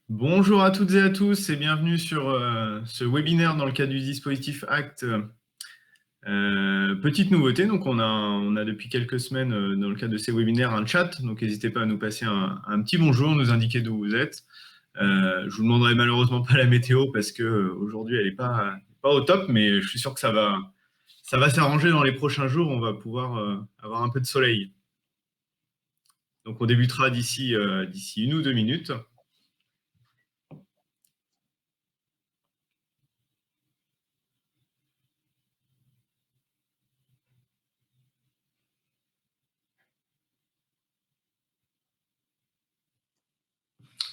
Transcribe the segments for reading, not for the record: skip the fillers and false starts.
Bonjour à toutes et à tous et bienvenue sur ce webinaire dans le cadre du dispositif ACT. Petite nouveauté, donc on a depuis quelques semaines dans le cadre de ces webinaires un chat, donc n'hésitez pas à nous passer un petit bonjour, nous indiquer d'où vous êtes. Je vous demanderai malheureusement pas la météo parce que aujourd'hui elle n'est pas au top, mais je suis sûr que ça va s'arranger dans les prochains jours, on va pouvoir avoir un peu de soleil. Donc on débutera d'ici 1 ou 2 minutes.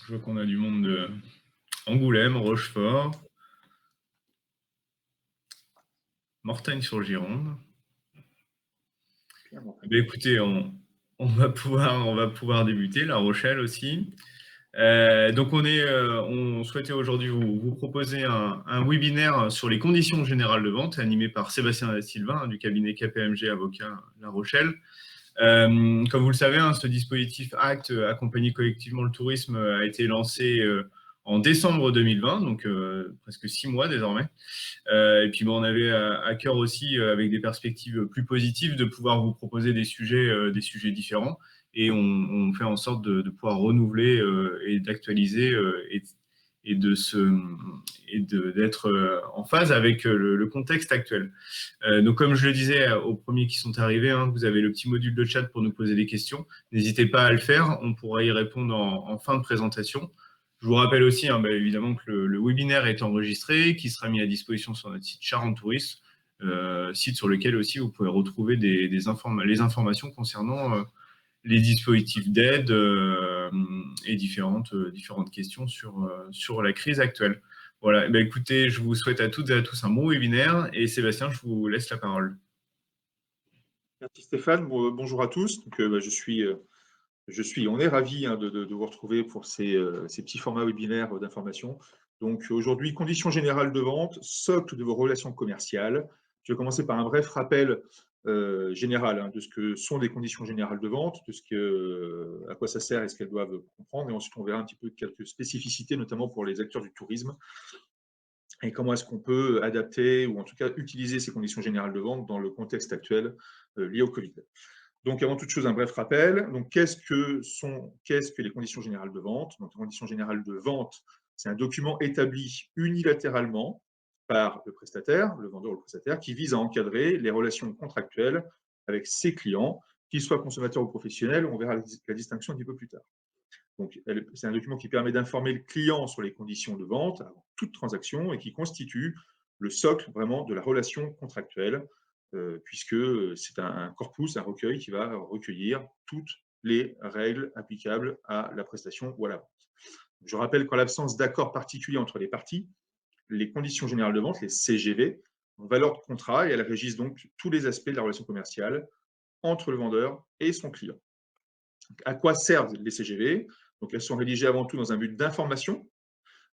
Je vois qu'on a du monde de Angoulême, Rochefort, Mortagne-sur-Gironde. Eh bien, écoutez, on va pouvoir débuter, La Rochelle aussi. Donc on souhaitait aujourd'hui vous proposer un webinaire sur les conditions générales de vente animé par Sébastien Sylvain du cabinet KPMG Avocat La Rochelle. Comme vous le savez, ce dispositif ACT, accompagner collectivement le tourisme, a été lancé en décembre 2020, donc presque 6 mois désormais. Et puis on avait à cœur aussi, avec des perspectives plus positives, de pouvoir vous proposer des sujets différents. Et on fait en sorte de pouvoir renouveler et d'actualiser et d'être en phase avec le contexte actuel. Donc comme je le disais aux premiers qui sont arrivés, vous avez le petit module de chat pour nous poser des questions. N'hésitez pas à le faire, on pourra y répondre en fin de présentation. Je vous rappelle aussi, évidemment, que le webinaire est enregistré, qui sera mis à disposition sur notre site Charente Tourisme, site sur lequel aussi vous pouvez retrouver les informations concernant les dispositifs d'aide et différentes questions sur la crise actuelle. Voilà, écoutez, je vous souhaite à toutes et à tous un bon webinaire et Sébastien, je vous laisse la parole. Merci Stéphane, bonjour à tous. Donc, on est ravis de vous retrouver pour ces petits formats webinaires d'information. Donc aujourd'hui, conditions générales de vente, socle de vos relations commerciales. Je vais commencer par un bref rappel général de ce que sont les conditions générales de vente, à quoi ça sert et ce qu'elles doivent comprendre. Et ensuite, on verra un petit peu quelques spécificités, notamment pour les acteurs du tourisme, et comment est-ce qu'on peut adapter ou en tout cas utiliser ces conditions générales de vente dans le contexte actuel lié au Covid. Donc, avant toute chose, un bref rappel. Donc, qu'est-ce que les conditions générales de vente? Donc, les conditions générales de vente, c'est un document établi unilatéralement par le prestataire, le vendeur ou le prestataire, qui vise à encadrer les relations contractuelles avec ses clients, qu'ils soient consommateurs ou professionnels. On verra la distinction un petit peu plus tard. Donc, c'est un document qui permet d'informer le client sur les conditions de vente avant toute transaction et qui constitue le socle vraiment de la relation contractuelle, puisque c'est un corpus, un recueil qui va recueillir toutes les règles applicables à la prestation ou à la vente. Je rappelle qu'en l'absence d'accord particulier entre les parties, les conditions générales de vente, les CGV, ont valeur de contrat et elles régissent donc tous les aspects de la relation commerciale entre le vendeur et son client. À quoi servent les CGV? Donc, elles sont rédigées avant tout dans un but d'information,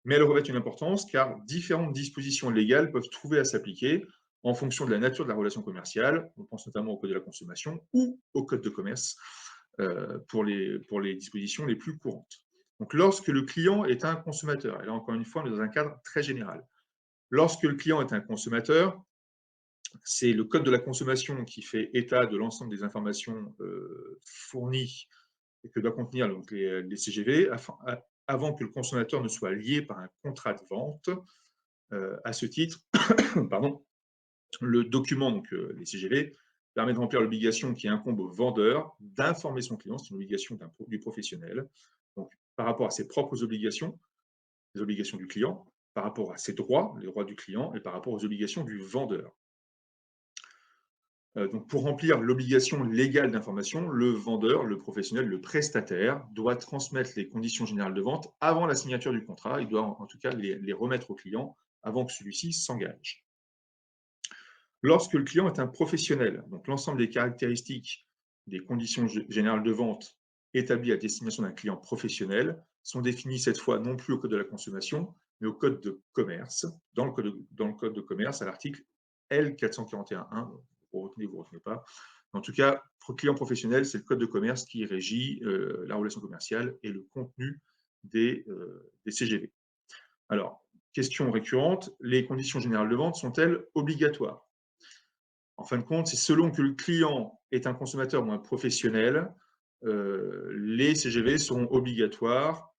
mais elles revêtent une importance car différentes dispositions légales peuvent trouver à s'appliquer en fonction de la nature de la relation commerciale. On pense notamment au code de la consommation ou au code de commerce pour les dispositions les plus courantes. Donc, lorsque le client est un consommateur, et là encore une fois, on est dans un cadre très général. Lorsque le client est un consommateur, c'est le code de la consommation qui fait état de l'ensemble des informations fournies et que doit contenir donc, les CGV avant que le consommateur ne soit lié par un contrat de vente. À ce titre, pardon, le document, donc les CGV, permet de remplir l'obligation qui incombe au vendeur d'informer son client, c'est une obligation du professionnel, donc par rapport à ses propres obligations, les obligations du client, par rapport à ses droits, les droits du client, et par rapport aux obligations du vendeur. Donc pour remplir l'obligation légale d'information, le vendeur, le professionnel, le prestataire doit transmettre les conditions générales de vente avant la signature du contrat. Il doit en tout cas les remettre au client avant que celui-ci s'engage. Lorsque le client est un professionnel, donc l'ensemble des caractéristiques des conditions générales de vente établies à destination d'un client professionnel sont définies cette fois non plus au code de la consommation, mais au code de commerce, dans le code de commerce à l'article L441.1. Vous retenez, vous ne retenez pas. En tout cas, pour le client professionnel, c'est le code de commerce qui régit la relation commerciale et le contenu des CGV. Alors, question récurrente, les conditions générales de vente sont-elles obligatoires? En fin de compte, c'est selon que le client est un consommateur ou un professionnel, les CGV seront obligatoires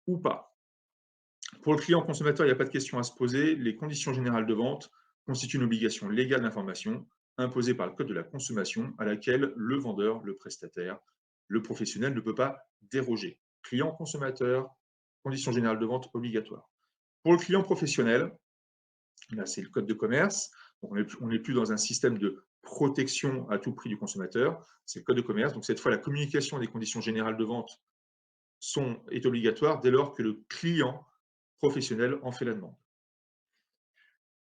ou pas. Pour le client consommateur, il n'y a pas de question à se poser. Les conditions générales de vente constituent une obligation légale d'information imposée par le Code de la consommation à laquelle le vendeur, le prestataire, le professionnel ne peut pas déroger. Client consommateur, conditions générales de vente obligatoires. Pour le client professionnel, là c'est le Code de commerce, donc on n'est plus dans un système de protection à tout prix du consommateur, c'est le Code de commerce. Donc cette fois, la communication des conditions générales de vente est obligatoire dès lors que le client professionnel en fait la demande.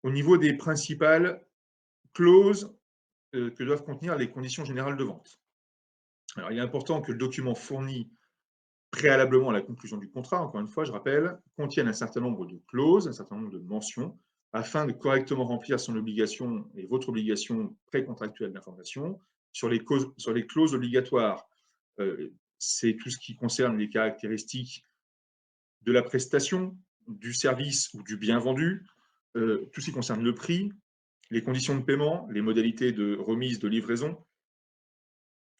Au niveau des principales clauses que doivent contenir les conditions générales de vente. Alors, il est important que le document fourni préalablement à la conclusion du contrat, encore une fois, je rappelle, contienne un certain nombre de clauses, un certain nombre de mentions, afin de correctement remplir son obligation et votre obligation précontractuelle d'information. Sur les clauses obligatoires, c'est tout ce qui concerne les caractéristiques de la prestation, du service ou du bien vendu, tout ce qui concerne le prix, les conditions de paiement, les modalités de remise, de livraison,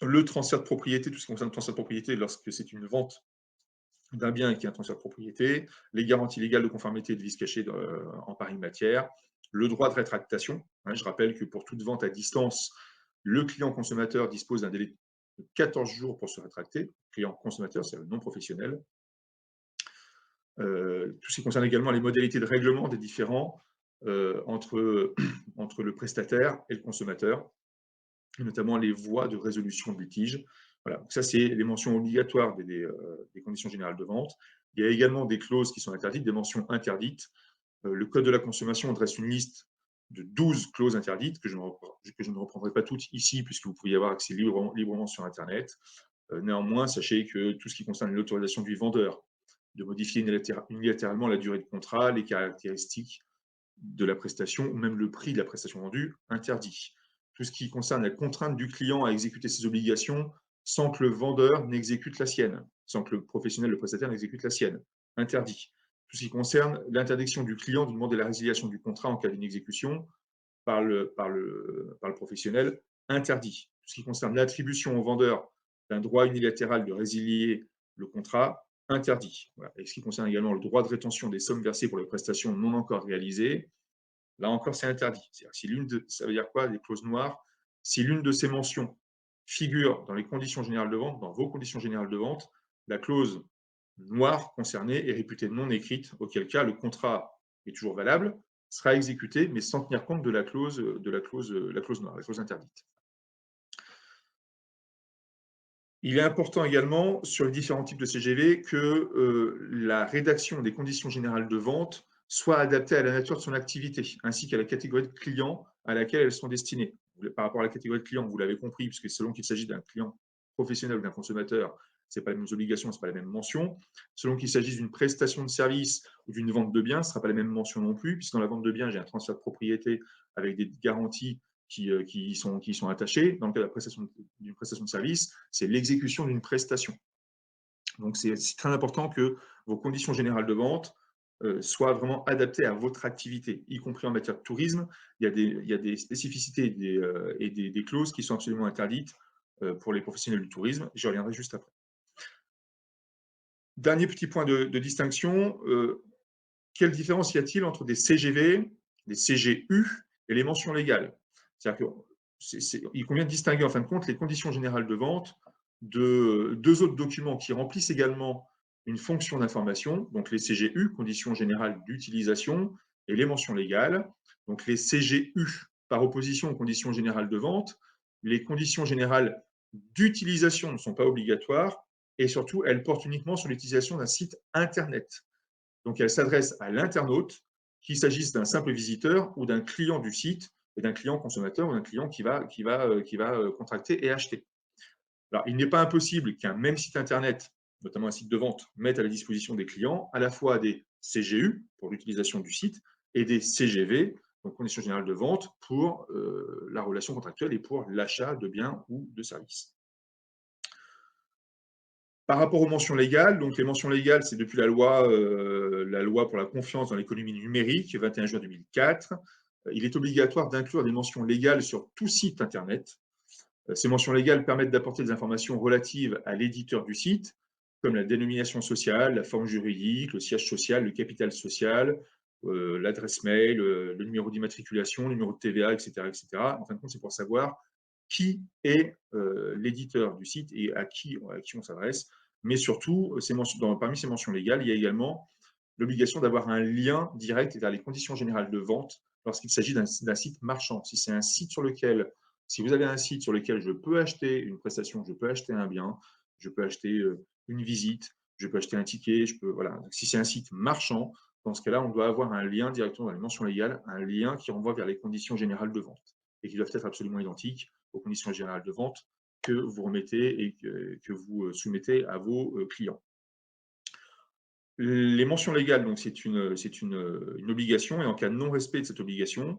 le transfert de propriété, tout ce qui concerne le transfert de propriété lorsque c'est une vente d'un bien et qu'il y a un transfert de propriété, les garanties légales de conformité et de vice caché en pareille matière, le droit de rétractation. Je rappelle que pour toute vente à distance, le client consommateur dispose d'un délai de 14 jours pour se rétracter. Le client consommateur, c'est le non professionnel. Tout ce qui concerne également les modalités de règlement des différends entre le prestataire et le consommateur, et notamment les voies de résolution de litige. Voilà, donc ça, c'est les mentions obligatoires des conditions générales de vente. Il y a également des clauses qui sont interdites, des mentions interdites. Le Code de la consommation dresse une liste de 12 clauses interdites que je ne reprendrai pas toutes ici, puisque vous pouvez y avoir accès librement sur Internet. Néanmoins, sachez que tout ce qui concerne l'autorisation du vendeur de modifier unilatéralement la durée de contrat, les caractéristiques de la prestation ou même le prix de la prestation vendue, interdit. Tout ce qui concerne la contrainte du client à exécuter ses obligations sans que le vendeur n'exécute la sienne, sans que le professionnel, le prestataire n'exécute la sienne, interdit. Tout ce qui concerne l'interdiction du client de demander la résiliation du contrat en cas d'inexécution par le professionnel, interdit. Tout ce qui concerne l'attribution au vendeur d'un droit unilatéral de résilier le contrat, interdit. Voilà. Et ce qui concerne également le droit de rétention des sommes versées pour les prestations non encore réalisées, là encore, c'est interdit. Ça veut dire quoi, les clauses noires? Si l'une de ces mentions figure dans les conditions générales de vente, dans vos conditions générales de vente, la clause noire concernée est réputée non écrite, auquel cas le contrat est toujours valable, sera exécuté, mais sans tenir compte de la clause noire, la clause interdite. Il est important également, sur les différents types de CGV, que la rédaction des conditions générales de vente soit adaptée à la nature de son activité, ainsi qu'à la catégorie de clients à laquelle elles sont destinées. Par rapport à la catégorie de clients, vous l'avez compris, puisque selon qu'il s'agit d'un client professionnel ou d'un consommateur, ce n'est pas les mêmes obligations, ce n'est pas les mêmes mentions. Selon qu'il s'agisse d'une prestation de service ou d'une vente de biens, ce ne sera pas les mêmes mentions non plus, puisque dans la vente de biens, j'ai un transfert de propriété avec des garanties qui sont attachés. Dans le cas d'une prestation de service, c'est l'exécution d'une prestation. Donc, c'est très important que vos conditions générales de vente soient vraiment adaptées à votre activité, y compris en matière de tourisme. Il y a des spécificités et des clauses qui sont absolument interdites pour les professionnels du tourisme. J'y reviendrai juste après. Dernier petit point de distinction, quelle différence y a-t-il entre des CGV, des CGU et les mentions légales? C'est-à-dire qu'il convient de distinguer en fin de compte les conditions générales de vente de deux autres documents qui remplissent également une fonction d'information, donc les CGU, conditions générales d'utilisation, et les mentions légales. Donc les CGU, par opposition aux conditions générales de vente, les conditions générales d'utilisation ne sont pas obligatoires et surtout, elles portent uniquement sur l'utilisation d'un site Internet. Donc elles s'adressent à l'internaute, qu'il s'agisse d'un simple visiteur ou d'un client du site, et d'un client consommateur ou d'un client qui va contracter et acheter. Alors, il n'est pas impossible qu'un même site Internet, notamment un site de vente, mette à la disposition des clients à la fois des CGU pour l'utilisation du site et des CGV, donc conditions générales de vente, pour la relation contractuelle et pour l'achat de biens ou de services. Par rapport aux mentions légales, donc les mentions légales, c'est depuis la loi pour la confiance dans l'économie numérique, 21 juin 2004. Il est obligatoire d'inclure des mentions légales sur tout site Internet. Ces mentions légales permettent d'apporter des informations relatives à l'éditeur du site, comme la dénomination sociale, la forme juridique, le siège social, le capital social, l'adresse mail, le numéro d'immatriculation, le numéro de TVA, etc., etc. En fin de compte, c'est pour savoir qui est l'éditeur du site et à qui on s'adresse. Mais surtout, parmi ces mentions légales, il y a également l'obligation d'avoir un lien direct vers les conditions générales de vente lorsqu'il s'agit d'un site marchand. Si vous avez un site sur lequel je peux acheter une prestation, je peux acheter un bien, je peux acheter une visite, je peux acheter un ticket, voilà. Donc, si c'est un site marchand, dans ce cas-là, on doit avoir un lien directement dans les mentions légales, un lien qui renvoie vers les conditions générales de vente et qui doivent être absolument identiques aux conditions générales de vente que vous remettez et que vous soumettez à vos clients. Les mentions légales, donc c'est une obligation, et en cas de non-respect de cette obligation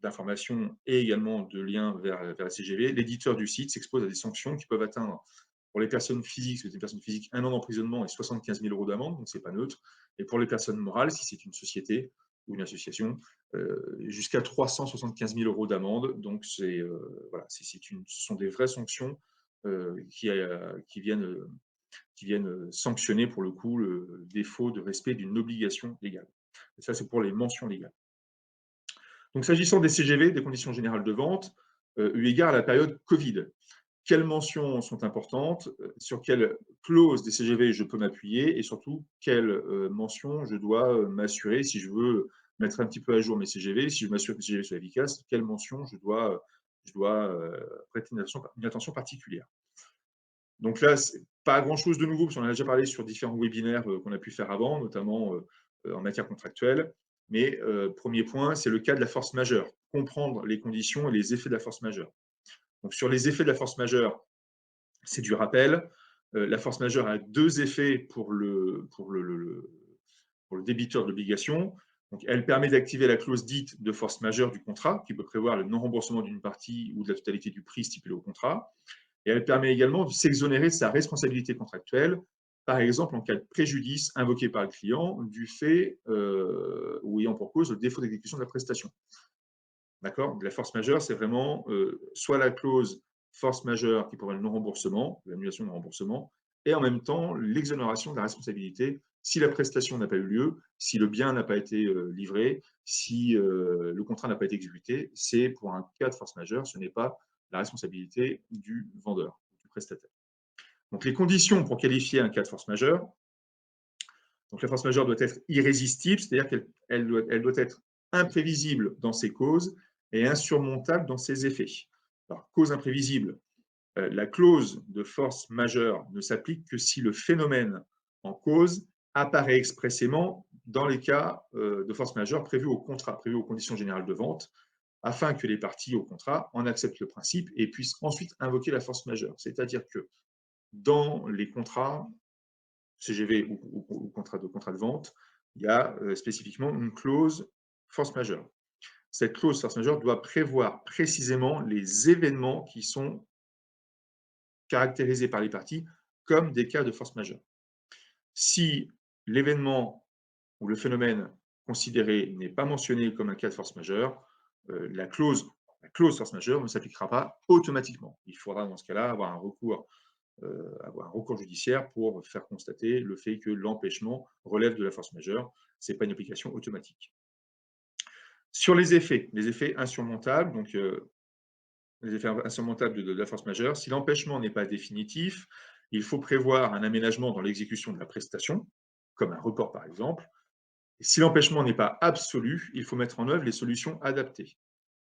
d'information et également de lien vers la CGV, l'éditeur du site s'expose à des sanctions qui peuvent atteindre, pour les personnes physiques, si c'est une personne physique, 1 an d'emprisonnement et 75 000 € d'amende, donc c'est pas neutre, et pour les personnes morales, si c'est une société ou une association, jusqu'à 375 000 € d'amende. Donc voilà, ce sont des vraies sanctions qui viennent sanctionner pour le coup le défaut de respect d'une obligation légale. Et ça, c'est pour les mentions légales. Donc, s'agissant des CGV, des conditions générales de vente, eu égard à la période Covid, quelles mentions sont importantes, sur quelles clauses des CGV je peux m'appuyer et surtout quelles mentions je dois m'assurer si je veux mettre un petit peu à jour mes CGV, si je m'assure que les CGV soient efficaces, quelles mentions je dois prêter une attention particulière. Donc là, pas grand-chose de nouveau, parce qu'on en a déjà parlé sur différents webinaires qu'on a pu faire avant, notamment en matière contractuelle. Mais premier point, c'est le cas de la force majeure. Comprendre les conditions et les effets de la force majeure. Donc sur les effets de la force majeure, c'est du rappel. La force majeure a 2 effets pour le débiteur de l'obligation. Donc, elle permet d'activer la clause dite de force majeure du contrat, qui peut prévoir le non-remboursement d'une partie ou de la totalité du prix stipulé au contrat. Et elle permet également de s'exonérer de sa responsabilité contractuelle, par exemple en cas de préjudice invoqué par le client du fait ou ayant pour cause le défaut d'exécution de la prestation. D'accord ? La force majeure, c'est vraiment soit la clause force majeure qui prévoit le non-remboursement, l'annulation de non-remboursement, et en même temps l'exonération de la responsabilité si la prestation n'a pas eu lieu, si le bien n'a pas été livré, si le contrat n'a pas été exécuté. C'est pour un cas de force majeure, ce n'est pas la responsabilité du vendeur, du prestataire. Donc les conditions pour qualifier un cas de force majeure. Donc la force majeure doit être irrésistible, c'est-à-dire qu'elle doit être imprévisible dans ses causes et insurmontable dans ses effets. Alors, cause imprévisible, la clause de force majeure ne s'applique que si le phénomène en cause apparaît expressément dans les cas de force majeure prévus au contrat, prévus aux conditions générales de vente, afin que les parties au contrat en acceptent le principe et puissent ensuite invoquer la force majeure. C'est-à-dire que dans les contrats CGV ou contrat de vente, il y a spécifiquement une clause force majeure. Cette clause force majeure doit prévoir précisément les événements qui sont caractérisés par les parties comme des cas de force majeure. Si l'événement ou le phénomène considéré n'est pas mentionné comme un cas de force majeure, la clause force majeure ne s'appliquera pas automatiquement. Il faudra dans ce cas-là avoir un recours judiciaire pour faire constater le fait que l'empêchement relève de la force majeure. Ce n'est pas une application automatique. Sur les effets insurmontables, donc les effets insurmontables de la force majeure, si l'empêchement n'est pas définitif, il faut prévoir un aménagement dans l'exécution de la prestation, comme un report par exemple. Et si l'empêchement n'est pas absolu, il faut mettre en œuvre les solutions adaptées.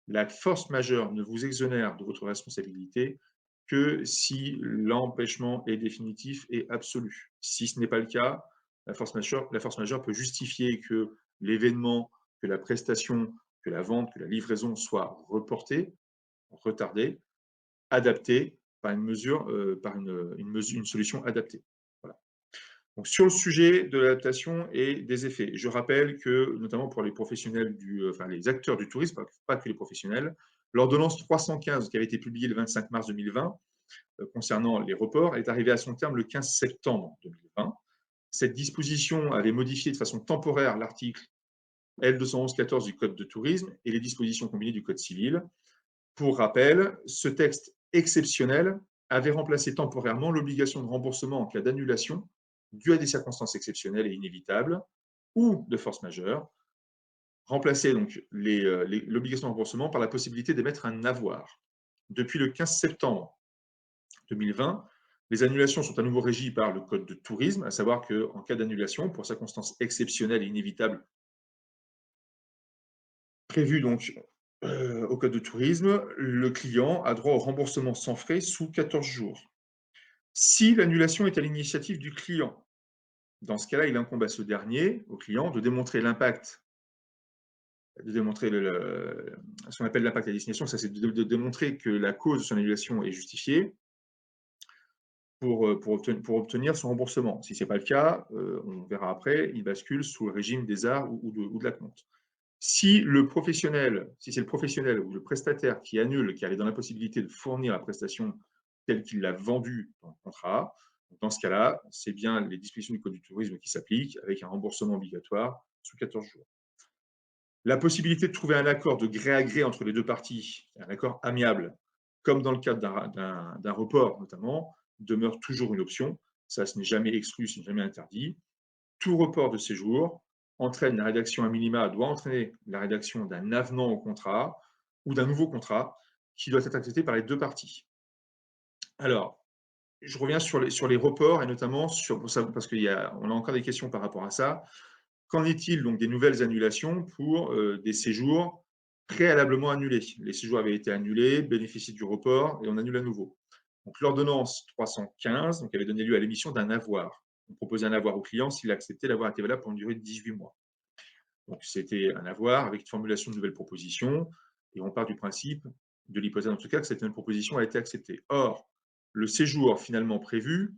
La force majeure ne vous exonère de votre responsabilité que si l'empêchement est définitif et absolu. Si ce n'est pas le cas, la force majeure peut justifier que l'événement, que la prestation, que la vente, que la livraison soit reportée, retardée, adaptée par une solution adaptée. Voilà. Donc, sur le sujet de l'adaptation et des effets, je rappelle que, notamment pour les professionnels, les acteurs du tourisme, pas que les professionnels, l'ordonnance 315 qui avait été publiée le 25 mars 2020 concernant les reports est arrivée à son terme le 15 septembre 2020. Cette disposition avait modifié de façon temporaire l'article L211-14 du Code de tourisme et les dispositions combinées du Code civil. Pour rappel, ce texte exceptionnel avait remplacé temporairement l'obligation de remboursement en cas d'annulation due à des circonstances exceptionnelles et inévitables ou de force majeure, remplaçait donc l'obligation de remboursement par la possibilité d'émettre un avoir. Depuis le 15 septembre 2020, les annulations sont à nouveau régies par le Code de tourisme, à savoir qu'en cas d'annulation, pour circonstances exceptionnelles et inévitables prévues donc au Code de tourisme, le client a droit au remboursement sans frais sous 14 jours. Si l'annulation est à l'initiative du client, dans ce cas-là, il incombe à ce dernier, au client, de démontrer l'impact, de démontrer ce qu'on appelle l'impact à destination, ça c'est de démontrer que la cause de son annulation est justifiée pour obtenir son remboursement. Si ce n'est pas le cas, on verra après, il bascule sous le régime des arts ou de l'acompte. Si c'est le professionnel ou le prestataire qui annule, car il est dans l'impossibilité de fournir la prestation telle qu'il l'a vendue dans le contrat, dans ce cas-là, c'est bien les dispositions du Code du tourisme qui s'appliquent avec un remboursement obligatoire sous 14 jours. La possibilité de trouver un accord de gré à gré entre les deux parties, un accord amiable, comme dans le cadre d'un report notamment, demeure toujours une option. Ça, ce n'est jamais exclu, ce n'est jamais interdit. Tout report de séjour entraîne la rédaction à minima, doit entraîner la rédaction d'un avenant au contrat ou d'un nouveau contrat qui doit être accepté par les deux parties. Alors, je reviens sur les reports et notamment parce qu'on a encore des questions par rapport à ça. Qu'en est-il donc des nouvelles annulations pour des séjours préalablement annulés? Les séjours avaient été annulés, bénéficient du report et on annule à nouveau. Donc l'ordonnance 315 avait donné lieu à l'émission d'un avoir. On proposait un avoir au client s'il acceptait l'avoir été valable pour une durée de 18 mois. Donc c'était un avoir avec une formulation de nouvelles propositions et on part du principe, de l'hypothèse en tout cas, que cette même proposition a été acceptée. Or, le séjour finalement prévu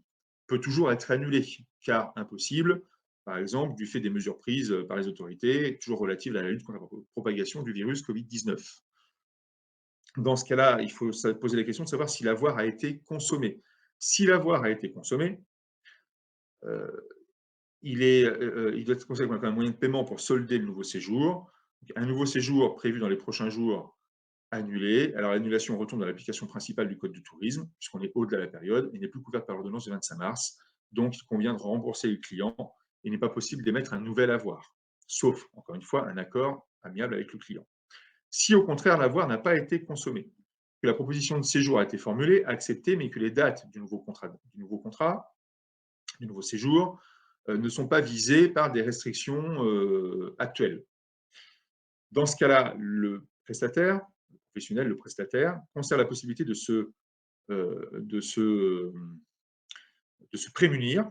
peut toujours être annulé, car impossible, par exemple, du fait des mesures prises par les autorités, toujours relatives à la lutte contre la propagation du virus Covid-19. Dans ce cas-là, il faut se poser la question de savoir si l'avoir a été consommé. Si l'avoir a été consommé, il doit être considéré comme un moyen de paiement pour solder le nouveau séjour. Un nouveau séjour prévu dans les prochains jours, annulé. Alors l'annulation retourne dans l'application principale du Code du tourisme, puisqu'on est au-delà de la période et n'est plus couverte par l'ordonnance du 25 mars. Donc il convient de rembourser le client et il n'est pas possible d'émettre un nouvel avoir, sauf, encore une fois, un accord amiable avec le client. Si au contraire l'avoir n'a pas été consommé, que la proposition de séjour a été formulée, acceptée, mais que les dates du nouveau séjour, ne sont pas visées par des restrictions actuelles. Dans ce cas-là, le prestataire, le professionnel, le prestataire, conserve la possibilité de se prémunir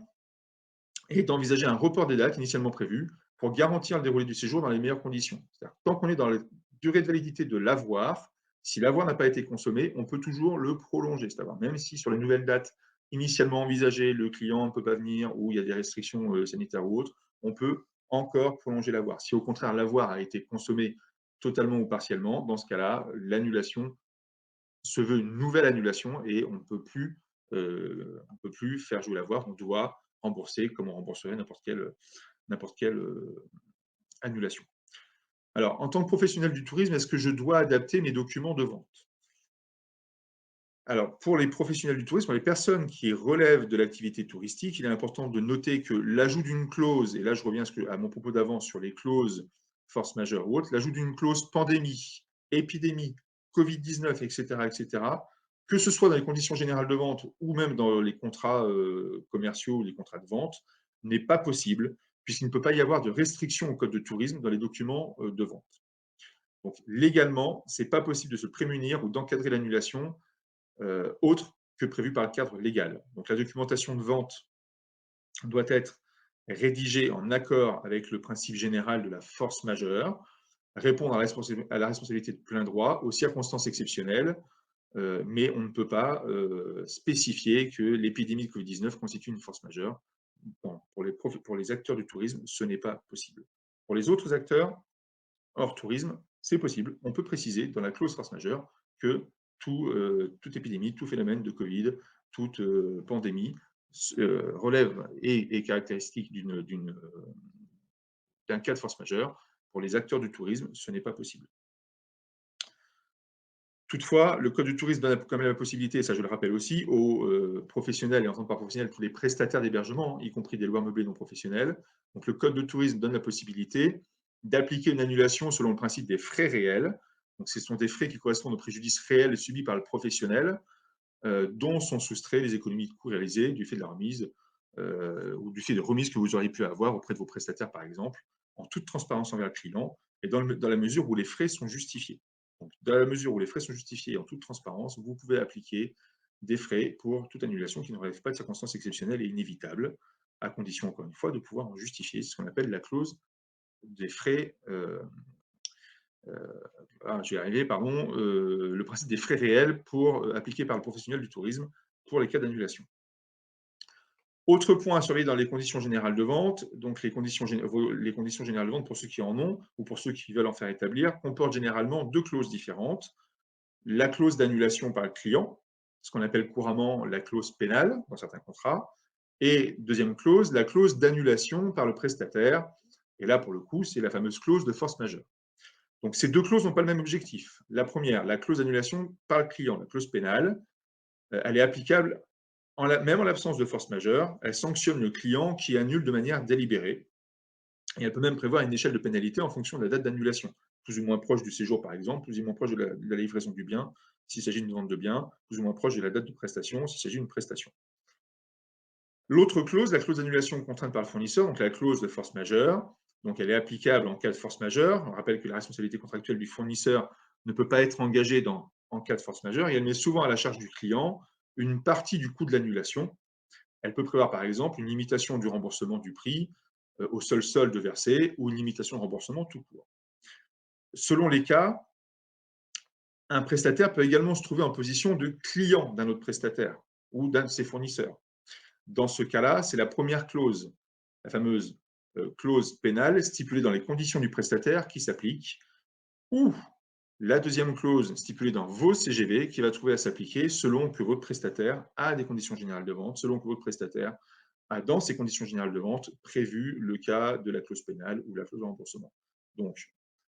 et d'envisager un report des dates initialement prévues pour garantir le déroulé du séjour dans les meilleures conditions. Tant qu'on est dans la durée de validité de l'avoir, si l'avoir n'a pas été consommé, on peut toujours le prolonger. C'est-à-dire même si sur les nouvelles dates initialement envisagées, le client ne peut pas venir ou il y a des restrictions sanitaires ou autres, on peut encore prolonger l'avoir. Si au contraire l'avoir a été consommé totalement ou partiellement, dans ce cas-là, l'annulation se veut une nouvelle annulation et on ne peut plus faire jouer l'avoir, on doit rembourser comme on rembourserait n'importe quelle annulation. Alors, en tant que professionnel du tourisme, est-ce que je dois adapter mes documents de vente? Alors, pour les professionnels du tourisme, pour les personnes qui relèvent de l'activité touristique, il est important de noter que l'ajout d'une clause, et là je reviens à mon propos d'avant sur les clauses force majeure ou autres, l'ajout d'une clause pandémie, épidémie, Covid-19, etc., que ce soit dans les conditions générales de vente ou même dans les contrats commerciaux ou les contrats de vente, n'est pas possible, puisqu'il ne peut pas y avoir de restriction au code de tourisme dans les documents de vente. Donc, légalement, ce n'est pas possible de se prémunir ou d'encadrer l'annulation autre que prévu par le cadre légal. Donc, la documentation de vente doit être rédigée en accord avec le principe général de la force majeure, répondre à la responsabilité de plein droit aux circonstances exceptionnelles, mais on ne peut pas spécifier que l'épidémie de Covid-19 constitue une force majeure. Bon, pour les acteurs du tourisme, ce n'est pas possible. Pour les autres acteurs hors tourisme, c'est possible. On peut préciser dans la clause force majeure que toute épidémie, tout phénomène de Covid, toute pandémie relève et est caractéristique d'un cas de force majeure. Pour les acteurs du tourisme, ce n'est pas possible. Toutefois, le code du tourisme donne quand même la possibilité, et ça je le rappelle aussi, aux professionnels, et en tant que par professionnels, tous les prestataires d'hébergement, y compris des loueurs meublés non professionnels. Donc le code de tourisme donne la possibilité d'appliquer une annulation selon le principe des frais réels. Donc ce sont des frais qui correspondent aux préjudices réels subis par le professionnel, dont sont soustraits les économies de coûts réalisées du fait de la remise ou du fait de remises que vous auriez pu avoir auprès de vos prestataires, par exemple, en toute transparence envers le client et dans la mesure où les frais sont justifiés. Donc, dans la mesure où les frais sont justifiés en toute transparence, vous pouvez appliquer des frais pour toute annulation qui ne relève pas de circonstances exceptionnelles et inévitables, à condition, encore une fois, de pouvoir en justifier. C'est ce qu'on appelle la clause des frais. Je vais y arriver, pardon. Le principe des frais réels appliqués par le professionnel du tourisme pour les cas d'annulation. Autre point à surveiller dans les conditions générales de vente, donc les conditions générales de vente pour ceux qui en ont ou pour ceux qui veulent en faire établir, comportent généralement deux clauses différentes. La clause d'annulation par le client, ce qu'on appelle couramment la clause pénale dans certains contrats, et deuxième clause, la clause d'annulation par le prestataire. Et là, pour le coup, c'est la fameuse clause de force majeure. Donc ces deux clauses n'ont pas le même objectif. La première, la clause d'annulation par le client, la clause pénale, elle est applicable même en l'absence de force majeure, elle sanctionne le client qui annule de manière délibérée. Et elle peut même prévoir une échelle de pénalité en fonction de la date d'annulation, plus ou moins proche du séjour par exemple, plus ou moins proche de la livraison du bien, s'il s'agit d'une vente de bien, plus ou moins proche de la date de prestation, s'il s'agit d'une prestation. L'autre clause, la clause d'annulation contrainte par le fournisseur, donc la clause de force majeure, donc elle est applicable en cas de force majeure. On rappelle que la responsabilité contractuelle du fournisseur ne peut pas être engagée en cas de force majeure et elle met souvent à la charge du client une partie du coût de l'annulation. Elle peut prévoir par exemple une limitation du remboursement du prix au seul solde versé ou une limitation de remboursement tout court. Selon les cas, un prestataire peut également se trouver en position de client d'un autre prestataire ou d'un de ses fournisseurs. Dans ce cas-là, c'est la première clause, la fameuse clause pénale stipulée dans les conditions du prestataire qui s'applique, ou la deuxième clause stipulée dans vos CGV qui va trouver à s'appliquer selon que votre prestataire a des conditions générales de vente, selon que votre prestataire a dans ces conditions générales de vente prévu le cas de la clause pénale ou la clause de remboursement. Donc,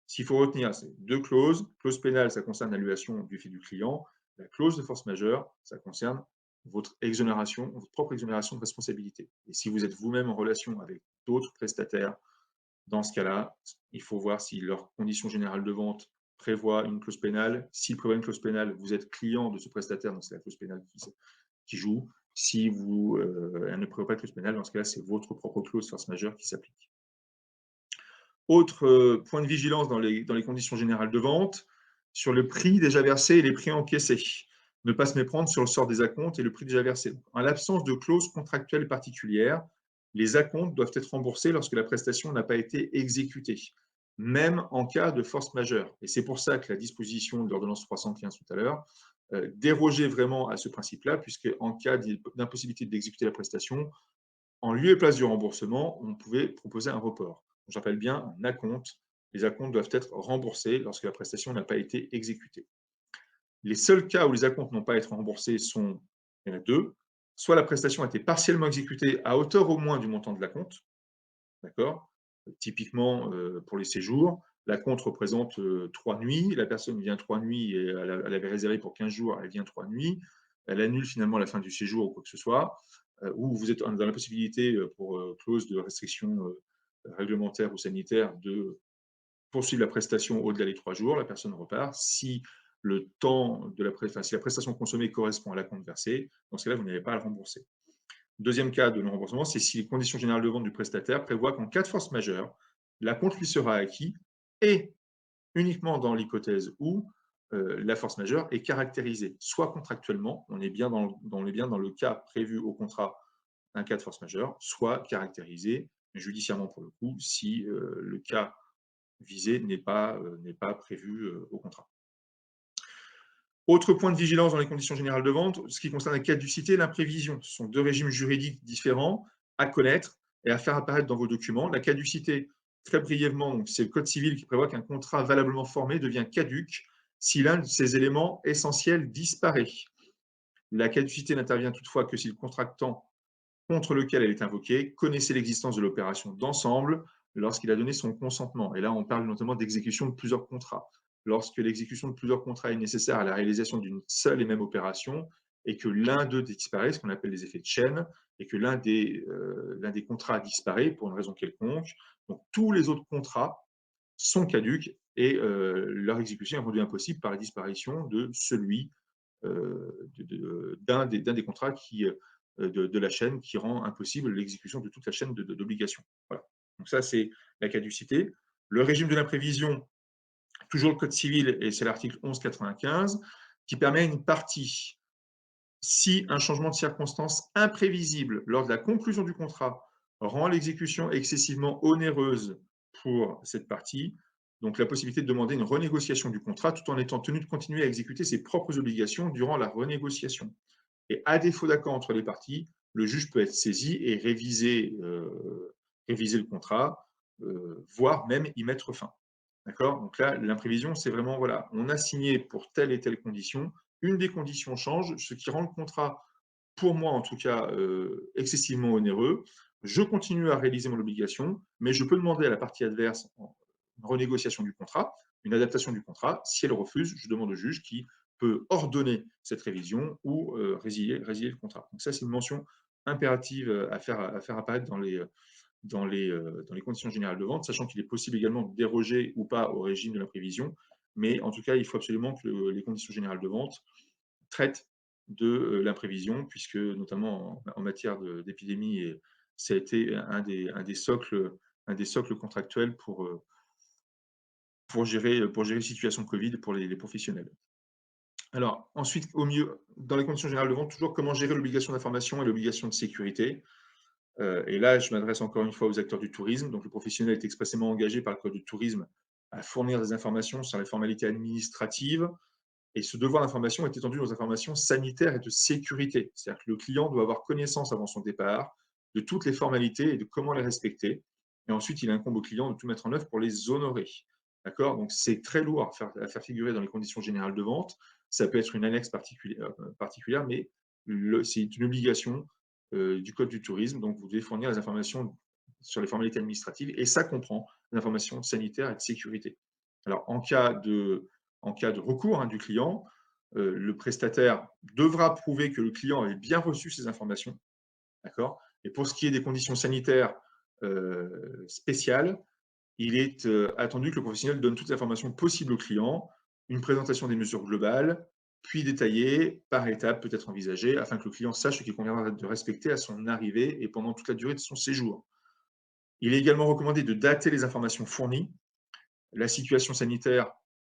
ce qu'il faut retenir, c'est deux clauses. Clause pénale, ça concerne l'annulation du fait du client. La clause de force majeure, ça concerne votre exonération, votre propre exonération de responsabilité. Et si vous êtes vous-même en relation avec d'autres prestataires, dans ce cas-là, il faut voir si leurs conditions générales de vente prévoient une clause pénale. S'ils prévoient une clause pénale, vous êtes client de ce prestataire, donc c'est la clause pénale qui joue. Si elle ne prévoit pas de clause pénale, dans ce cas-là, c'est votre propre clause force majeure qui s'applique. Autre point de vigilance dans les conditions générales de vente, sur le prix déjà versé et les prix encaissés. Ne pas se méprendre sur le sort des acomptes et le prix déjà versé. En l'absence de clause contractuelle particulière, les acomptes doivent être remboursés lorsque la prestation n'a pas été exécutée, même en cas de force majeure. Et c'est pour ça que la disposition de l'ordonnance 315 tout à l'heure dérogeait vraiment à ce principe-là, puisque en cas d'impossibilité d'exécuter la prestation, en lieu et place du remboursement, on pouvait proposer un report. J'appelle bien un acompte. Les acomptes doivent être remboursés lorsque la prestation n'a pas été exécutée. Les seuls cas où les acomptes n'ont pas été remboursés il y en a deux. Soit la prestation a été partiellement exécutée à hauteur au moins du montant de l'acompte, d'accord. Typiquement, pour les séjours, l'acompte représente 3 nuits, la personne vient 3 nuits et elle avait réservé pour 15 jours, elle vient 3 nuits, elle annule finalement la fin du séjour ou quoi que ce soit, ou vous êtes dans la possibilité, pour clause de restriction réglementaire ou sanitaire, de poursuivre la prestation au-delà des 3 jours, la personne repart. Si le temps de si la prestation consommée correspond à l'acompte versé, dans ce cas-là, vous n'avez pas à le rembourser. Deuxième cas de non-remboursement, c'est si les conditions générales de vente du prestataire prévoient qu'en cas de force majeure, l'acompte lui sera acquis et uniquement dans l'hypothèse où la force majeure est caractérisée, soit contractuellement, on est bien dans le cas prévu au contrat, un cas de force majeure, soit caractérisé judiciairement pour le coup, si le cas visé n'est pas prévu au contrat. Autre point de vigilance dans les conditions générales de vente, ce qui concerne la caducité et l'imprévision. Ce sont deux régimes juridiques différents à connaître et à faire apparaître dans vos documents. La caducité, très brièvement, c'est le Code civil qui prévoit qu'un contrat valablement formé devient caduc si l'un de ces éléments essentiels disparaît. La caducité n'intervient toutefois que si le contractant contre lequel elle est invoquée connaissait l'existence de l'opération d'ensemble lorsqu'il a donné son consentement. Et là, on parle notamment d'exécution de plusieurs contrats. Lorsque l'exécution de plusieurs contrats est nécessaire à la réalisation d'une seule et même opération et que l'un d'eux disparaît, ce qu'on appelle les effets de chaîne, et que l'un des contrats disparaît pour une raison quelconque, donc tous les autres contrats sont caducs et leur exécution est rendue impossible par la disparition de celui d'un des contrats de la chaîne qui rend impossible l'exécution de toute la chaîne d'obligations. Voilà. Donc ça, c'est la caducité. Le régime de l'imprévision, toujours le Code civil, et c'est l'article 1195, qui permet à une partie, si un changement de circonstance imprévisible lors de la conclusion du contrat rend l'exécution excessivement onéreuse pour cette partie, donc la possibilité de demander une renégociation du contrat tout en étant tenu de continuer à exécuter ses propres obligations durant la renégociation. Et à défaut d'accord entre les parties, le juge peut être saisi et réviser le contrat, voire même y mettre fin. D'accord? Donc là, l'imprévision, c'est vraiment, voilà, on a signé pour telle et telle condition, une des conditions change, ce qui rend le contrat, pour moi en tout cas, excessivement onéreux. Je continue à réaliser mon obligation, mais je peux demander à la partie adverse une renégociation du contrat, une adaptation du contrat. Si elle refuse, je demande au juge qui peut ordonner cette révision ou résilier le contrat. Donc ça, c'est une mention impérative à faire apparaître dans les conditions générales de vente, sachant qu'il est possible également de déroger ou pas au régime de l'imprévision. Mais en tout cas, il faut absolument que les conditions générales de vente traitent de l'imprévision, puisque notamment en matière d'épidémie, ça a été un des socles contractuels pour gérer les situations Covid pour les professionnels. Alors ensuite, dans les conditions générales de vente, toujours comment gérer l'obligation d'information et l'obligation de sécurité. Et là, je m'adresse encore une fois aux acteurs du tourisme. Donc, le professionnel est expressément engagé par le Code du tourisme à fournir des informations sur les formalités administratives. Et ce devoir d'information est étendu aux informations sanitaires et de sécurité. C'est-à-dire que le client doit avoir connaissance avant son départ de toutes les formalités et de comment les respecter. Et ensuite, il incombe au client de tout mettre en œuvre pour les honorer. D'accord? Donc, c'est très lourd à faire figurer dans les conditions générales de vente. Ça peut être une annexe particulière, mais c'est une obligation du Code du tourisme. Donc, vous devez fournir les informations sur les formalités administratives et ça comprend l'information sanitaire et de sécurité. Alors, en cas de recours du client, le prestataire devra prouver que le client avait bien reçu ces informations. D'accord? Et pour ce qui est des conditions sanitaires spéciales, il est attendu que le professionnel donne toutes les informations possibles au client, une présentation des mesures globales, puis détaillée, par étapes peut-être envisagée, afin que le client sache ce qu'il conviendra de respecter à son arrivée et pendant toute la durée de son séjour. Il est également recommandé de dater les informations fournies. La situation sanitaire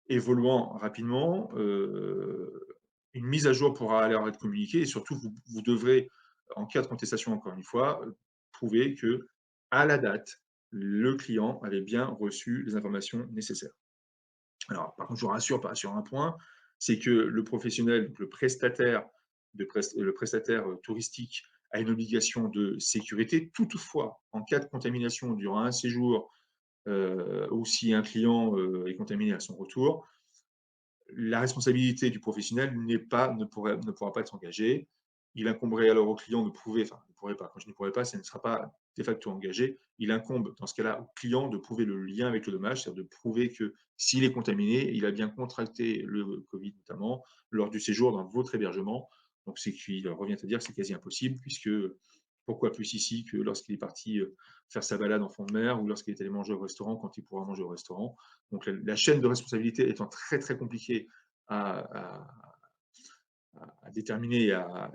évoluant rapidement, une mise à jour pourra alors être communiquée et surtout, vous devrez, en cas de contestation, encore une fois, prouver que à la date, le client avait bien reçu les informations nécessaires. Alors, par contre, je vous rassure sur un point, c'est que le professionnel, donc le prestataire, touristique, a une obligation de sécurité. Toutefois, en cas de contamination durant un séjour, ou si un client est contaminé à son retour, la responsabilité du professionnel ne pourra pas être engagée. Il incomberait alors au client de prouver, enfin, ne pourrait pas, quand je ne pourrais pas, ça ne sera pas de facto engagé. Il incombe dans ce cas-là au client de prouver le lien avec le dommage, c'est-à-dire de prouver que s'il est contaminé, il a bien contracté le Covid notamment lors du séjour dans votre hébergement. Donc, c'est qu'il revient à dire que c'est quasi impossible, puisque pourquoi plus ici que lorsqu'il est parti faire sa balade en fond de mer ou lorsqu'il est allé manger au restaurant, quand il pourra manger au restaurant. Donc la chaîne de responsabilité étant très très compliquée à, déterminer et à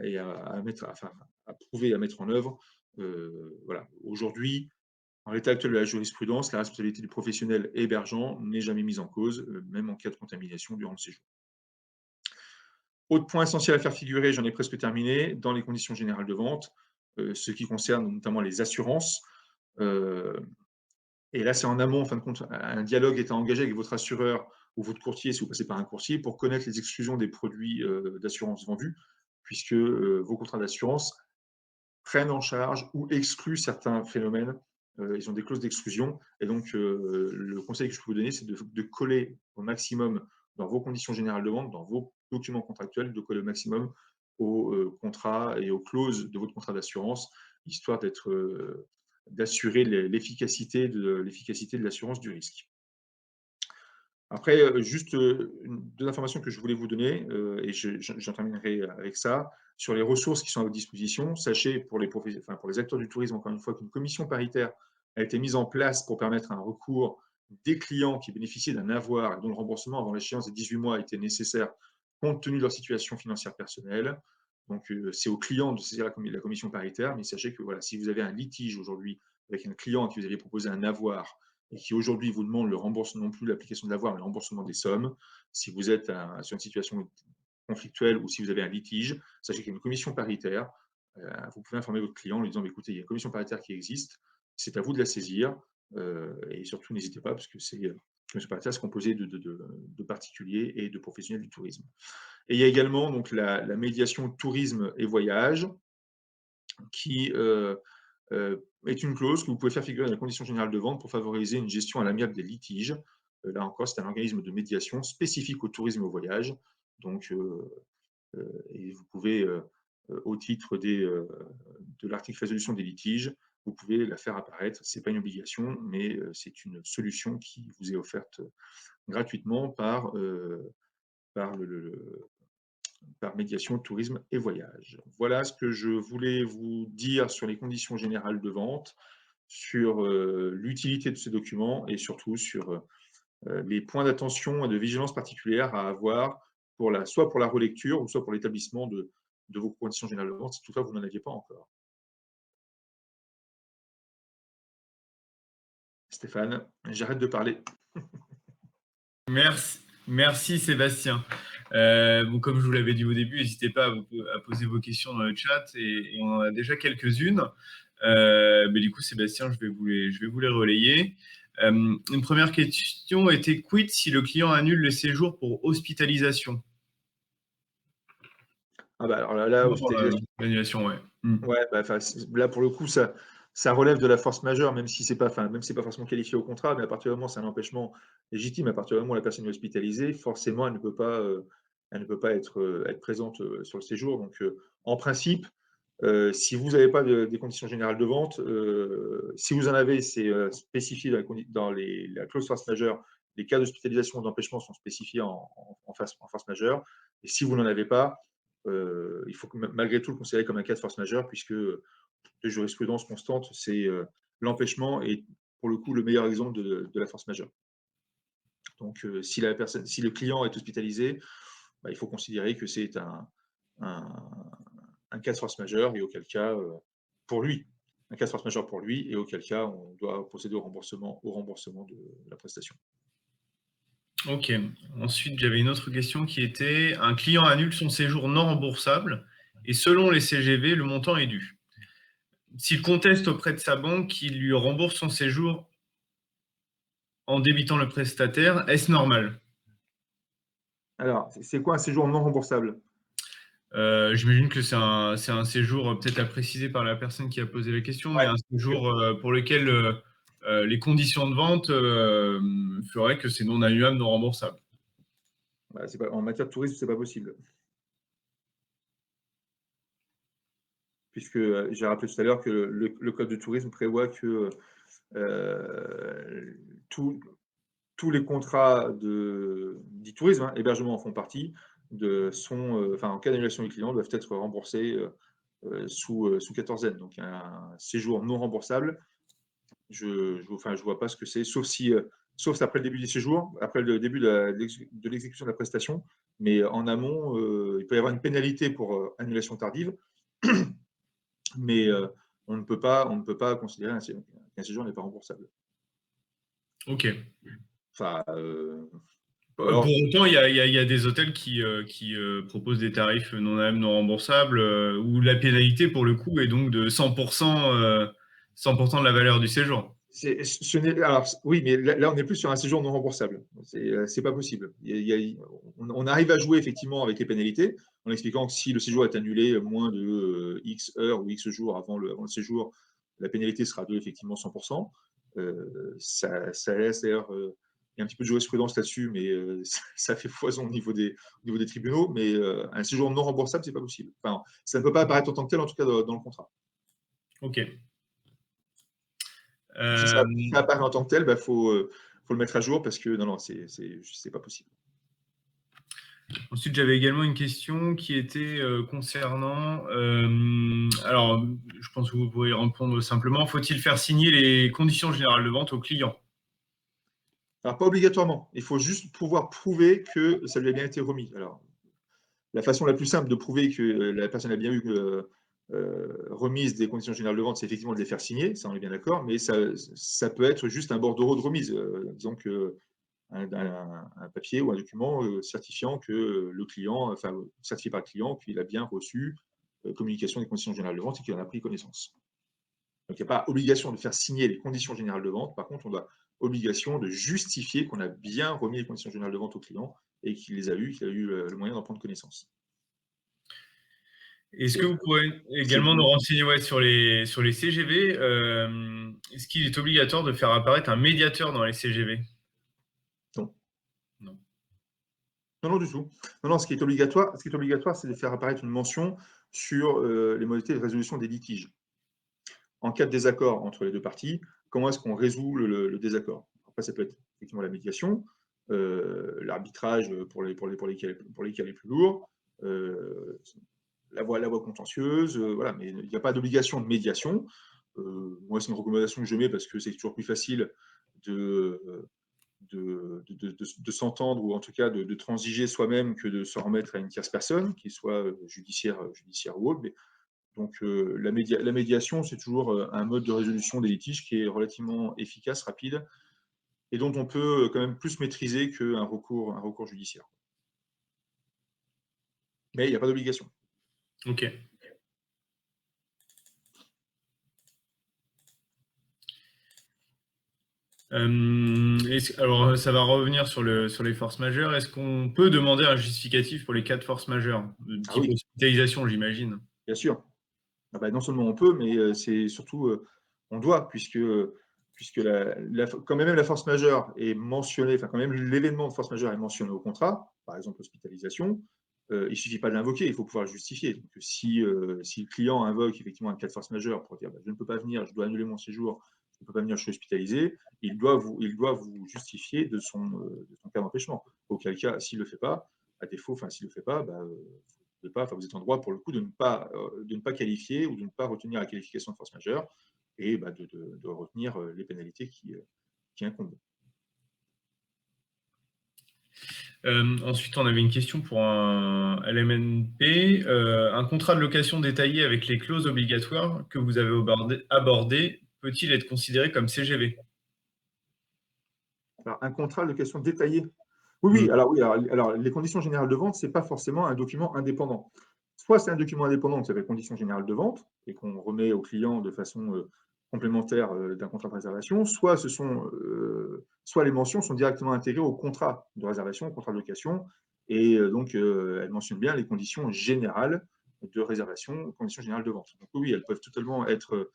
prouver, à mettre en œuvre, voilà. Aujourd'hui, en l'état actuel de la jurisprudence, la responsabilité du professionnel hébergeant n'est jamais mise en cause, même en cas de contamination durant le séjour. Autre point essentiel à faire figurer, j'en ai presque terminé, dans les conditions générales de vente, ce qui concerne notamment les assurances. Et là, c'est en amont, en fin de compte, un dialogue est engagé avec votre assureur ou votre courtier, si vous passez par un courtier, pour connaître les exclusions des produits d'assurance vendus, puisque vos contrats d'assurance prennent en charge ou excluent certains phénomènes. Ils ont des clauses d'exclusion. Et donc, le conseil que je peux vous donner, c'est de coller au maximum dans vos conditions générales de vente, dans vos documents contractuels, de coller au maximum aux contrats et aux clauses de votre contrat d'assurance, histoire d'assurer l'efficacité de l'assurance du risque. Après, juste deux informations que je voulais vous donner, et j'en terminerai avec ça. Sur les ressources qui sont à votre disposition, sachez pour les acteurs du tourisme, encore une fois, qu'une commission paritaire a été mise en place pour permettre un recours des clients qui bénéficiaient d'un avoir et dont le remboursement avant l'échéance des 18 mois était nécessaire compte tenu de leur situation financière personnelle. Donc, c'est aux clients de saisir la commission paritaire, mais sachez que voilà, si vous avez un litige aujourd'hui avec un client à qui vous aviez proposé un avoir et qui aujourd'hui vous demande le remboursement, non plus l'application de l'avoir, mais le remboursement des sommes, si vous êtes sur une situation conflictuelle ou si vous avez un litige, sachez qu'il y a une commission paritaire. Vous pouvez informer votre client en lui disant écoutez, il y a une commission paritaire qui existe, c'est à vous de la saisir, et surtout n'hésitez pas, parce que une commission paritaire, c'est composé de particuliers et de professionnels du tourisme. Et il y a également donc la médiation tourisme et voyage qui est une clause que vous pouvez faire figurer dans les conditions générales de vente pour favoriser une gestion à l'amiable des litiges. Là encore, c'est un organisme de médiation spécifique au tourisme et au voyage. Donc, et vous pouvez, au titre de l'article résolution des litiges, vous pouvez la faire apparaître. Ce n'est pas une obligation, mais c'est une solution qui vous est offerte gratuitement par médiation, tourisme et voyage. Voilà ce que je voulais vous dire sur les conditions générales de vente, sur l'utilité de ces documents et surtout sur les points d'attention et de vigilance particulière à avoir soit pour la relecture ou soit pour l'établissement de vos conditions générales de vente, si toutefois vous n'en aviez pas encore. Stéphane, j'arrête de parler. Merci Sébastien. Bon, comme je vous l'avais dit au début, n'hésitez pas à poser vos questions dans le chat et on en a déjà quelques-unes. Mais du coup, Sébastien, je vais vous les relayer. Une première question était quid si le client annule le séjour pour hospitalisation? Ah bah alors là hospitalisation. L'annulation, ouais. Ouais, bah, là pour le coup, ça relève de la force majeure, même si c'est pas forcément qualifié au contrat, mais à partir du moment où c'est un empêchement légitime, à partir du moment où la personne est hospitalisée, forcément, elle ne peut pas être présente sur le séjour. Donc, en principe, si vous n'avez pas des conditions générales de vente, si vous en avez, c'est spécifié dans la clause force majeure. Les cas d'hospitalisation ou d'empêchement sont spécifiés en force majeure. Et si vous n'en avez pas, il faut malgré tout le considérer comme un cas de force majeure, puisque de jurisprudence constante, c'est l'empêchement est pour le coup le meilleur exemple de la force majeure. Donc, si le client est hospitalisé, bah, il faut considérer que c'est un cas de force majeure et auquel cas, pour lui, un cas de force majeure pour lui, et auquel cas on doit procéder au remboursement de la prestation. Ok. Ensuite, j'avais une autre question qui était un client annule son séjour non remboursable et selon les CGV, le montant est dû. S'il conteste auprès de sa banque qu'il lui rembourse son séjour en débitant le prestataire, est-ce normal? Alors, c'est quoi un séjour non remboursable? J'imagine que c'est un séjour peut-être à préciser par la personne qui a posé la question, mais un séjour pour lequel les conditions de vente feraient que c'est non annulable, non remboursable. Bah, en matière de tourisme, c'est pas possible. Puisque j'ai rappelé tout à l'heure que le code de tourisme prévoit que tous les contrats du tourisme, hein, hébergement en font partie, en cas d'annulation du client, doivent être remboursés sous quatorzaine. Donc, un séjour non remboursable, je ne vois pas ce que c'est, sauf après le début du séjour, après le début de l'exécution de la prestation. Mais en amont, il peut y avoir une pénalité pour annulation tardive, mais on ne peut pas considérer qu'un séjour n'est pas remboursable. Ok. Enfin, Pour autant, il y a des hôtels qui proposent des tarifs non annulables, non remboursables, où la pénalité, pour le coup, est donc de 100%, 100% de la valeur du séjour. Alors, oui, mais là, on est plus sur un séjour non remboursable. C'est pas possible. On arrive à jouer effectivement avec les pénalités en expliquant que si le séjour est annulé moins de X heures ou X jours avant le séjour, la pénalité sera de effectivement 100%. Ça laisse d'ailleurs y a un petit peu de jurisprudence là-dessus, mais ça fait foison au niveau des tribunaux. Mais un séjour non remboursable, c'est pas possible. Enfin, ça ne peut pas apparaître en tant que tel, en tout cas dans le contrat. Ok. Si ça apparaît en tant que tel, faut le mettre à jour parce que non, c'est pas possible. Ensuite, j'avais également une question qui était concernant. Alors, je pense que vous pourrez répondre simplement. Faut-il faire signer les conditions générales de vente au client? Alors, pas obligatoirement. Il faut juste pouvoir prouver que ça lui a bien été remis. Alors, la façon la plus simple de prouver que la personne a bien eu remise des conditions générales de vente, c'est effectivement de les faire signer, ça on est bien d'accord, mais ça peut être juste un bordereau de remise. Disons que un papier ou un document certifiant que le client, enfin certifié par le client, qu'il a bien reçu communication des conditions générales de vente et qu'il en a pris connaissance. Donc il n'y a pas obligation de faire signer les conditions générales de vente, par contre on a obligation de justifier qu'on a bien remis les conditions générales de vente au client et qu'il les a eues, qu'il a eu le moyen d'en prendre connaissance. Est-ce que vous pourrez également nous renseigner sur les CGV? Est-ce qu'il est obligatoire de faire apparaître un médiateur dans les CGV? Non. Non. Non, du tout. Non, ce qui est obligatoire, c'est de faire apparaître une mention sur les modalités de résolution des litiges. En cas de désaccord entre les deux parties, comment est-ce qu'on résout le désaccord? Après, ça peut être effectivement la médiation, l'arbitrage pour les cas les plus lourds, la voie contentieuse, voilà, mais il n'y a pas d'obligation de médiation. Moi, c'est une recommandation que je mets parce que c'est toujours plus facile de s'entendre ou en tout cas de transiger soi-même que de se remettre à une tierce personne, qui soit judiciaire ou autre. Mais, donc la médiation, c'est toujours un mode de résolution des litiges qui est relativement efficace, rapide, et dont on peut quand même plus maîtriser qu'un recours judiciaire. Mais il n'y a pas d'obligation. Ok. Alors, ça va revenir sur les forces majeures. Est-ce qu'on peut demander un justificatif pour les cas de force majeure, de type Oui, hospitalisation, j'imagine? bien sûr. Non seulement on peut, mais c'est surtout on doit, puisque quand même la force majeure est mentionnée, enfin quand même l'événement de force majeure est mentionné au contrat, par exemple hospitalisation, il ne suffit pas de l'invoquer, il faut pouvoir le justifier. Donc, si le client invoque effectivement un cas de force majeure pour dire je ne peux pas venir, je dois annuler mon séjour, je ne peux pas venir, je suis hospitalisé, il doit vous justifier de son cas d'empêchement. Auquel cas, s'il ne le fait pas, à défaut, s'il ne le fait pas, vous êtes en droit pour le coup de ne pas qualifier ou de ne pas retenir la qualification de force majeure et de retenir les pénalités qui incombent. Ensuite, on avait une question pour un LMNP. Un contrat de location détaillé avec les clauses obligatoires que vous avez abordé peut-il être considéré comme CGV? Alors, un contrat de location détaillé. Oui. Alors, les conditions générales de vente, ce n'est pas forcément un document indépendant. Soit c'est un document indépendant qui s'appelle conditions générales de vente et qu'on remet au client de façon complémentaire d'un contrat de réservation, soit les mentions sont directement intégrées au contrat de réservation, au contrat de location, et donc elles mentionnent bien les conditions générales de réservation, conditions générales de vente. Donc oui, elles peuvent totalement être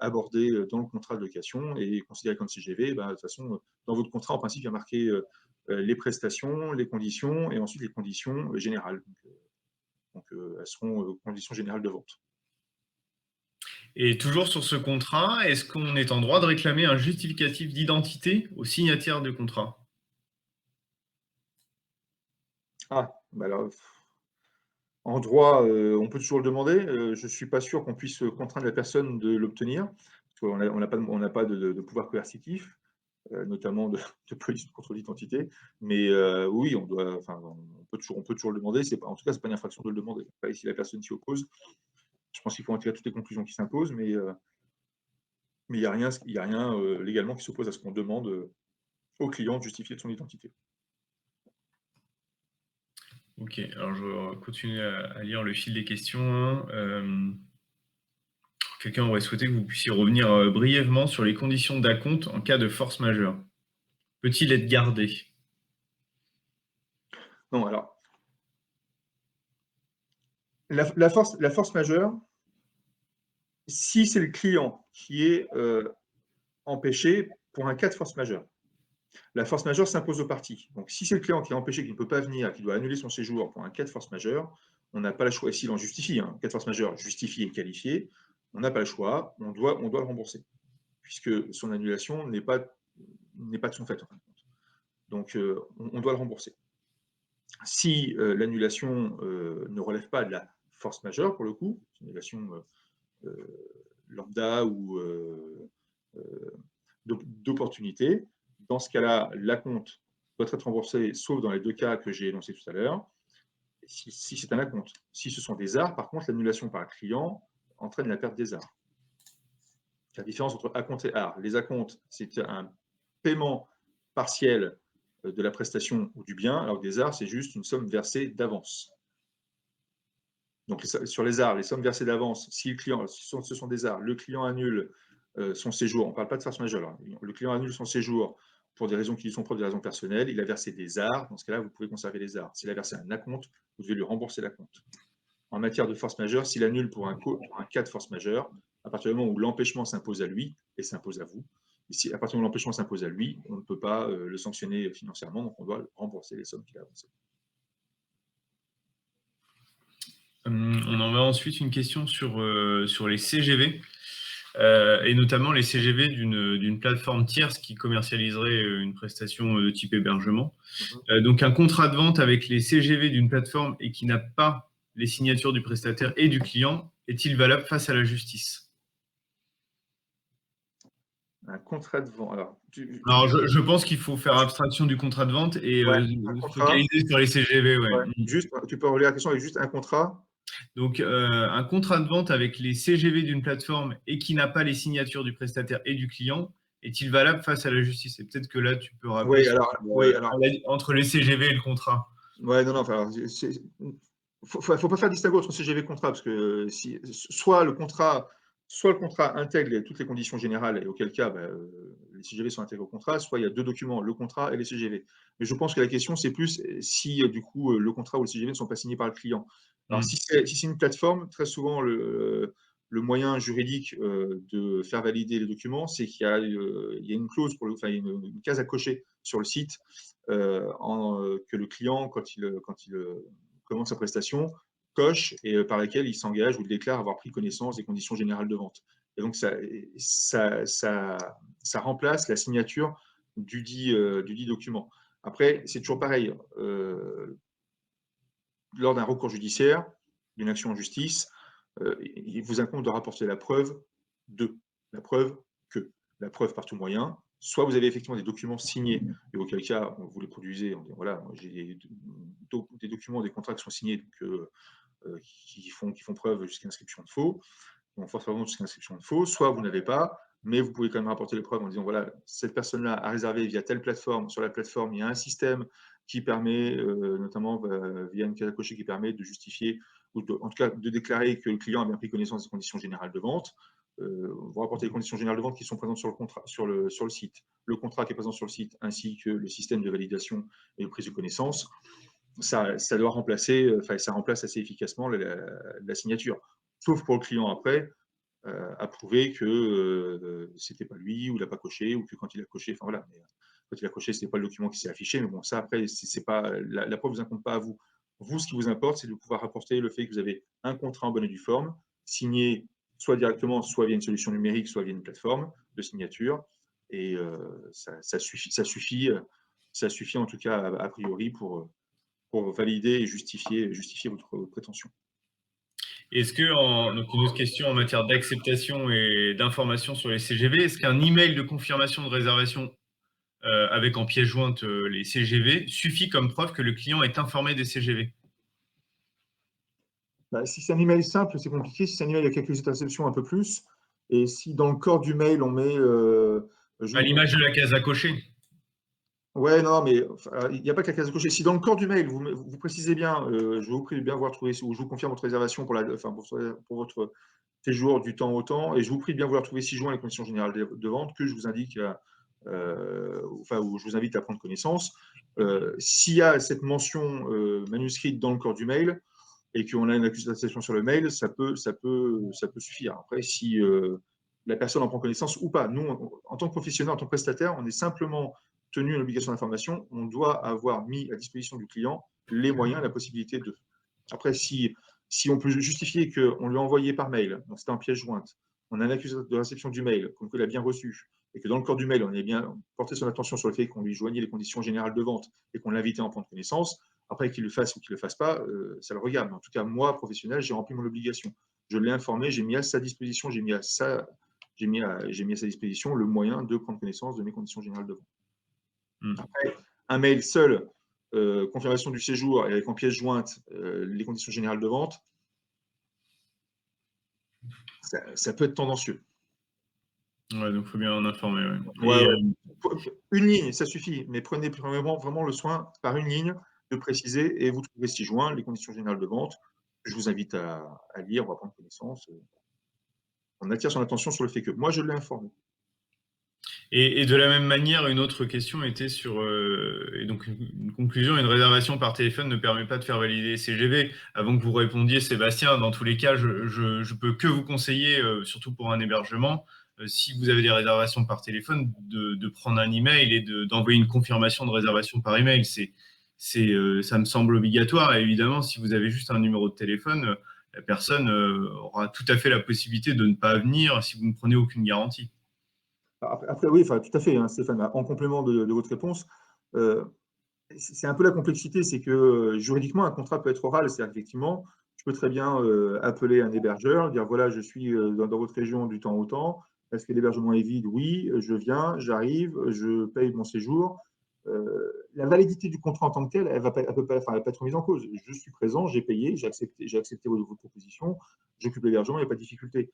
abordées dans le contrat de location et considérées comme CGV. De toute façon, dans votre contrat, en principe, il y a marqué les prestations, les conditions et ensuite les conditions générales. Donc elles seront conditions générales de vente. Et toujours sur ce contrat, est-ce qu'on est en droit de réclamer un justificatif d'identité au signataire du contrat? Alors, en droit, on peut toujours le demander. Je ne suis pas sûr qu'on puisse contraindre la personne de l'obtenir, parce qu'on n'a pas de pouvoir coercitif, notamment de police de contrôle d'identité. Mais oui, on peut toujours le demander. En tout cas, ce n'est pas une infraction de le demander. Après, si la personne s'y oppose, je pense qu'il faut en tirer toutes les conclusions qui s'imposent, mais il n'y a rien, légalement qui s'oppose à ce qu'on demande au client de justifier de son identité. Ok, alors je vais continuer à lire le fil des questions. Quelqu'un aurait souhaité que vous puissiez revenir brièvement sur les conditions d'acompte en cas de force majeure. Peut-il être gardé? Non, alors, la force majeure, si c'est le client qui est empêché pour un cas de force majeure. La force majeure s'impose aux parties. Donc, si c'est le client qui est empêché, qui ne peut pas venir, qui doit annuler son séjour pour un cas de force majeure, on n'a pas le choix. Et s'il en justifie, cas de force majeure justifié et qualifié, on n'a pas le choix, on doit le rembourser, puisque son annulation n'est pas de son fait, en fin de compte. Donc, on doit le rembourser. Si l'annulation ne relève pas de la force majeure, pour le coup, c'est une annulation lambda ou d'opportunité, dans ce cas-là, l'acompte doit être remboursé, sauf dans les deux cas que j'ai énoncés tout à l'heure, si c'est un acompte. Si ce sont des arts, par contre, l'annulation par un client entraîne la perte des arts. La différence entre acompte et art. Les acomptes, c'est un paiement partiel de la prestation ou du bien, alors que des arts, c'est juste une somme versée d'avance. Donc, sur les arts, les sommes versées d'avance, si le client, ce sont des arts, le client annule son séjour, on ne parle pas de force majeure, le client annule son séjour pour des raisons qui lui sont propres, des raisons personnelles, il a versé des arts, dans ce cas-là, vous pouvez conserver les arts. S'il a versé un acompte, vous devez lui rembourser l'acompte. En matière de force majeure, s'il annule pour un cas de force majeure, à partir du moment où l'empêchement s'impose à lui et s'impose à vous, à partir du moment où l'empêchement s'impose à lui, on ne peut pas le sanctionner financièrement, donc on doit rembourser les sommes qu'il a avancées. On en va ensuite une question sur les CGV, et notamment les CGV d'une plateforme tierce qui commercialiserait une prestation de type hébergement. Donc un contrat de vente avec les CGV d'une plateforme et qui n'a pas les signatures du prestataire et du client, est-il valable face à la justice? Un contrat de vente. Alors, je pense qu'il faut faire abstraction du contrat de vente et un se focaliser sur les CGV. Ouais. Juste, tu peux relire la question avec juste un contrat. Donc, un contrat de vente avec les CGV d'une plateforme et qui n'a pas les signatures du prestataire et du client, est-il valable face à la justice? Et peut-être que là, tu peux rappeler entre les CGV et le contrat. Ouais, non, enfin, faut pas faire distinguo entre CGV et contrat, parce que soit le contrat intègre toutes les conditions générales, et auquel cas, les CGV sont intégrés au contrat, soit il y a deux documents, le contrat et les CGV. Mais je pense que la question, c'est plus si, du coup, le contrat ou le CGV ne sont pas signés par le client. Alors, si c'est une plateforme, très souvent, le moyen juridique de faire valider les documents, c'est qu'il y a une clause, une case à cocher sur le site, que le client, quand il commence sa prestation, coche et par laquelle il s'engage ou il déclare avoir pris connaissance des conditions générales de vente. Et donc, ça remplace la signature du dit document. Après, c'est toujours pareil. Lors d'un recours judiciaire, d'une action en justice, il vous incombe de rapporter la preuve la preuve par tout moyen. Soit vous avez effectivement des documents signés, et auquel cas, vous les produisez, on dit voilà, j'ai des documents, des contrats qui sont signés, qui font preuve jusqu'à inscription de faux, donc forcément jusqu'à inscription de faux, soit vous n'avez pas, mais vous pouvez quand même rapporter les preuves en disant voilà, cette personne-là a réservé via telle plateforme, sur la plateforme, il y a un système qui permet, notamment via une case à cocher qui permet de justifier, ou en tout cas de déclarer que le client a bien pris connaissance des conditions générales de vente. Vous rapportez les conditions générales de vente qui sont présentes sur le contrat, sur le site, le contrat qui est présent sur le site, ainsi que le système de validation et de prise de connaissance. Ça doit remplacer, ça remplace assez efficacement la signature. Sauf pour le client après, à prouver que c'était pas lui, ou il n'a pas coché, ou que quand il a coché, enfin voilà, mais, quand il a coché, ce n'est pas le document qui s'est affiché, mais bon, ça après, c'est pas, la preuve ne vous incombe pas à vous. Vous, ce qui vous importe, c'est de pouvoir rapporter le fait que vous avez un contrat en bonne et due forme, signé soit directement, soit via une solution numérique, soit via une plateforme de signature, et ça suffit en tout cas a priori pour valider et justifier votre prétention. Est-ce que, donc une autre question en matière d'acceptation et d'information sur les CGV, est-ce qu'un email de confirmation de réservation avec en pièce jointe les CGV suffit comme preuve que le client est informé des CGV? Si c'est un email simple, c'est compliqué. Si c'est un email avec quelques interceptions, un peu plus. Et si dans le corps du mail, on met… À l'image de la case à cocher. Ouais, non, mais il n'y a pas que la case à cocher. Si dans le corps du mail, vous précisez bien, je vous prie de bien voir trouver, ou je vous confirme votre réservation pour votre séjour du temps au temps, et je vous prie de bien vouloir trouver 6 juin les conditions générales de vente que je vous indique, où je vous invite à prendre connaissance. S'il y a cette mention manuscrite dans le corps du mail et qu'on a une accusation sur le mail, ça peut suffire. Après, si la personne en prend connaissance ou pas. Nous, en tant que professionnel, en tant que prestataire, on est simplement tenu une obligation d'information, on doit avoir mis à disposition du client les moyens, la possibilité de. Après, si on peut justifier qu'on lui a envoyé par mail, donc c'était en pièce jointe, on a un accusé de réception du mail, comme qu'il a bien reçu, et que dans le corps du mail, on a bien porté son attention sur le fait qu'on lui joignait les conditions générales de vente et qu'on l'invitait à en prendre connaissance, après qu'il le fasse ou qu'il ne le fasse pas, ça le regarde. Mais en tout cas, moi, professionnel, j'ai rempli mon obligation. Je l'ai informé, j'ai mis à sa disposition, j'ai mis à sa disposition le moyen de prendre connaissance de mes conditions générales de vente. Après, un mail seul, confirmation du séjour et avec en pièce jointe les conditions générales de vente, ça peut être tendancieux. Ouais, donc il faut bien en informer. Ouais, une ligne, ça suffit, mais prenez vraiment le soin, par une ligne, de préciser et vous trouvez ci-joint les conditions générales de vente. Je vous invite à lire, on va prendre connaissance. On attire son attention sur le fait que moi, je l'ai informé. Et de la même manière, une autre question était sur, et donc une conclusion, une réservation par téléphone ne permet pas de faire valider CGV. Avant que vous répondiez, Sébastien, dans tous les cas, je peux que vous conseiller, surtout pour un hébergement, si vous avez des réservations par téléphone, de prendre un email et d'envoyer une confirmation de réservation par email. Ça me semble obligatoire. Et évidemment, si vous avez juste un numéro de téléphone, la personne aura tout à fait la possibilité de ne pas venir si vous ne prenez aucune garantie. Après oui, enfin, tout à fait, hein, Stéphane. En complément de votre réponse, c'est un peu la complexité, c'est que juridiquement, un contrat peut être oral. C'est-à-dire qu'effectivement, je peux très bien appeler un hébergeur, dire voilà, je suis dans votre région du temps au temps. Est-ce que l'hébergement est vide? Oui, je viens, j'arrive, je paye mon séjour. La validité du contrat en tant que tel, elle ne peut pas être mise en cause. Je suis présent, j'ai payé, j'ai accepté votre proposition, j'occupe l'hébergement, il n'y a pas de difficulté.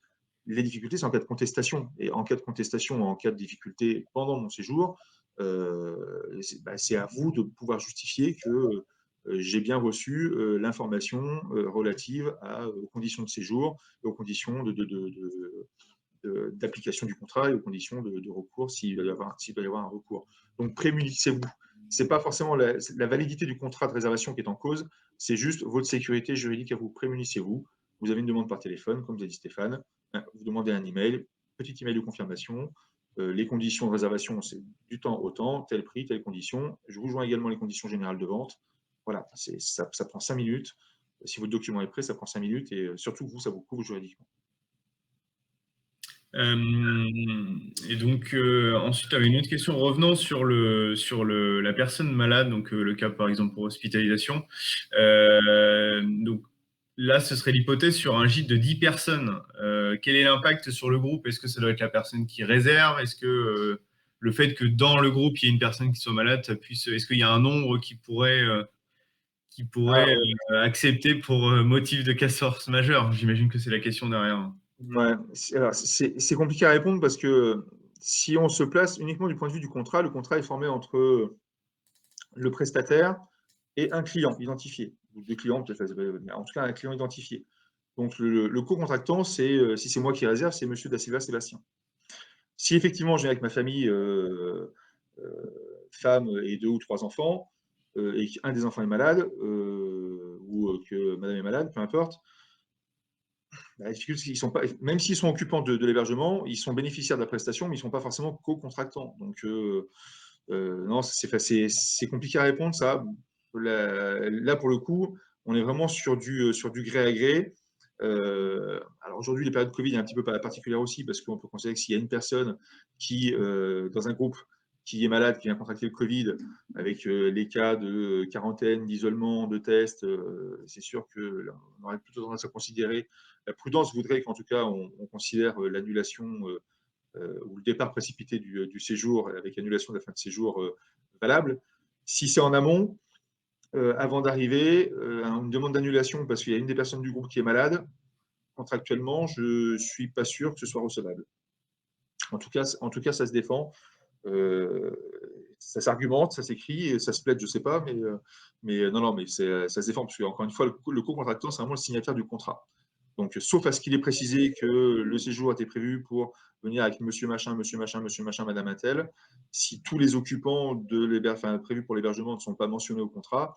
Les difficultés, c'est en cas de contestation. Et en cas de contestation, en cas de difficulté pendant mon séjour, c'est à vous de pouvoir justifier que j'ai bien reçu l'information relative aux conditions de séjour et aux conditions d'application du contrat et aux conditions de recours s'il doit y avoir un recours. Donc prémunissez-vous. Ce n'est pas forcément la validité du contrat de réservation qui est en cause, c'est juste votre sécurité juridique à vous. Prémunissez-vous. Vous avez une demande par téléphone, comme vous a dit Stéphane, vous demandez un email, petit email de confirmation. Les conditions de réservation, c'est du temps au temps, tel prix, telle condition. Je vous joins également les conditions générales de vente. Voilà, ça prend 5 minutes. Si votre document est prêt, ça prend 5 minutes et surtout, vous, ça vous couvre juridiquement. Et donc ensuite, tu avais une autre question revenant sur la personne malade, donc le cas par exemple pour hospitalisation. Donc là, ce serait l'hypothèse sur un gîte de 10 personnes. Quel est l'impact sur le groupe? Est-ce que ça doit être la personne qui réserve? Est-ce que le fait que dans le groupe, il y ait une personne qui soit malade, est-ce qu'il y a un nombre qui pourrait accepter pour motif de cas force majeure? J'imagine que c'est la question derrière. Ouais, c'est compliqué à répondre parce que si on se place uniquement du point de vue du contrat, le contrat est formé entre le prestataire et un client identifié, ou deux clients, peut-être, en tout cas un client identifié. Donc le co-contractant, si c'est moi qui réserve, c'est Monsieur Da Silva Sébastien. Si effectivement je viens avec ma famille, femme et 2 ou 3 enfants, et qu'un des enfants est malade, ou que madame est malade, peu importe, la difficulté, c'est qu'ils sont pas, même s'ils sont occupants de l'hébergement, ils sont bénéficiaires de la prestation, mais ils ne sont pas forcément co-contractants. Donc, non, c'est compliqué à répondre, ça. Là, pour le coup, on est vraiment sur du gré à gré. Alors aujourd'hui, les périodes de Covid est un petit peu particulière aussi, parce qu'on peut considérer que s'il y a une personne qui, dans un groupe, qui est malade, qui vient contracter le Covid, avec les cas de quarantaine, d'isolement, de test, c'est sûr qu'on aurait plutôt tendance à considérer, la prudence voudrait qu'en tout cas, on considère l'annulation ou le départ précipité du séjour avec annulation de la fin de séjour valable. Si c'est en amont, avant d'arriver, une demande d'annulation parce qu'il y a une des personnes du groupe qui est malade, contractuellement, je ne suis pas sûr que ce soit recevable. En tout cas, ça se défend. Ça s'argumente, ça s'écrit, ça se plaide, je ne sais pas, mais non, mais ça se défend parce qu'encore une fois, le co-contractant, c'est vraiment le signataire du contrat. Donc, sauf à ce qu'il est précisé que le séjour a été prévu pour venir avec monsieur machin, madame Intel, si tous les occupants prévus pour l'hébergement ne sont pas mentionnés au contrat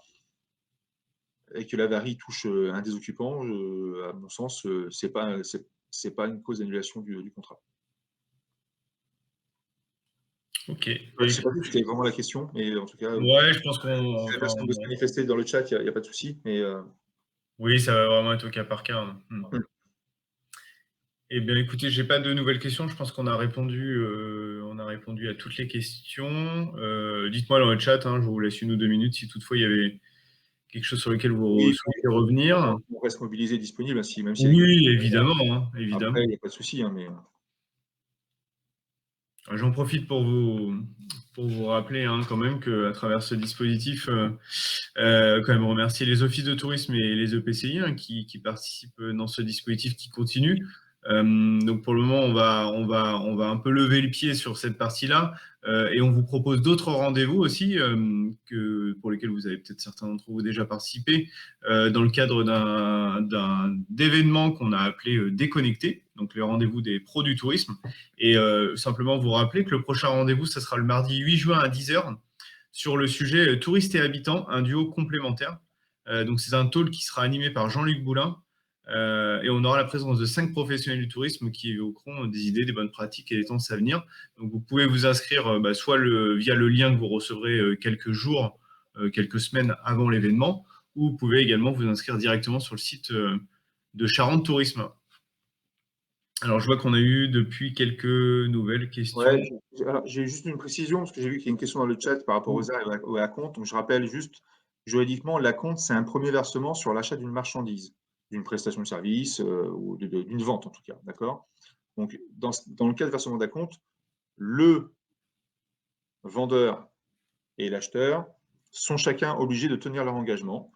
et que l'avarie touche un des occupants, à mon sens, c'est pas une cause d'annulation du contrat. Ok. Je ne sais pas si c'était vraiment la question, mais en tout cas, Ouais, je pense si la personne veut se manifester dans le chat, il n'y a pas de souci. Mais, oui, ça va vraiment être au cas par cas. Hein. Eh bien, écoutez, j'ai pas de nouvelles questions. Je pense qu'on a répondu à toutes les questions. Dites-moi dans le chat, hein, je vous laisse 1 ou 2 minutes si toutefois il y avait quelque chose sur lequel vous oui, souhaitez revenir. on reste mobilisé, disponible, même s'il y a des Oui, questions. évidemment, hein, Après, évidemment. il n'y a pas de souci. Mais... J'en profite pour vous rappeler hein, quand même qu'à travers ce dispositif, quand même remercier les offices de tourisme et les EPCI hein, qui participent dans ce dispositif qui continue. Donc pour le moment, on va un peu lever le pied sur cette partie-là et on vous propose d'autres rendez-vous aussi pour lesquels vous avez peut-être certains d'entre vous déjà participé dans le cadre d'événements qu'on a appelé Déconnectés, donc les rendez-vous des pros du tourisme. Et simplement vous rappeler que le prochain rendez-vous, ça sera le mardi 8 juin à 10h sur le sujet touristes et habitants, un duo complémentaire. Donc c'est un talk qui sera animé par Jean-Luc Boulin et on aura la présence de 5 professionnels du tourisme qui évoqueront des idées, des bonnes pratiques et des tendances à venir. Donc vous pouvez vous inscrire soit via le lien que vous recevrez quelques jours, quelques semaines avant l'événement, ou vous pouvez également vous inscrire directement sur le site de Charente Tourisme. Alors, je vois qu'on a eu depuis quelques nouvelles questions. Ouais, j'ai juste une précision, parce que j'ai vu qu'il y a une question dans le chat par rapport aux arts et à compte. Donc, je rappelle juste, juridiquement, l'acompte, c'est un premier versement sur l'achat d'une marchandise, d'une prestation de service ou d'une vente, en tout cas. D'accord? Donc, dans le cas de versement d'acompte, le vendeur et l'acheteur sont chacun obligés de tenir leur engagement.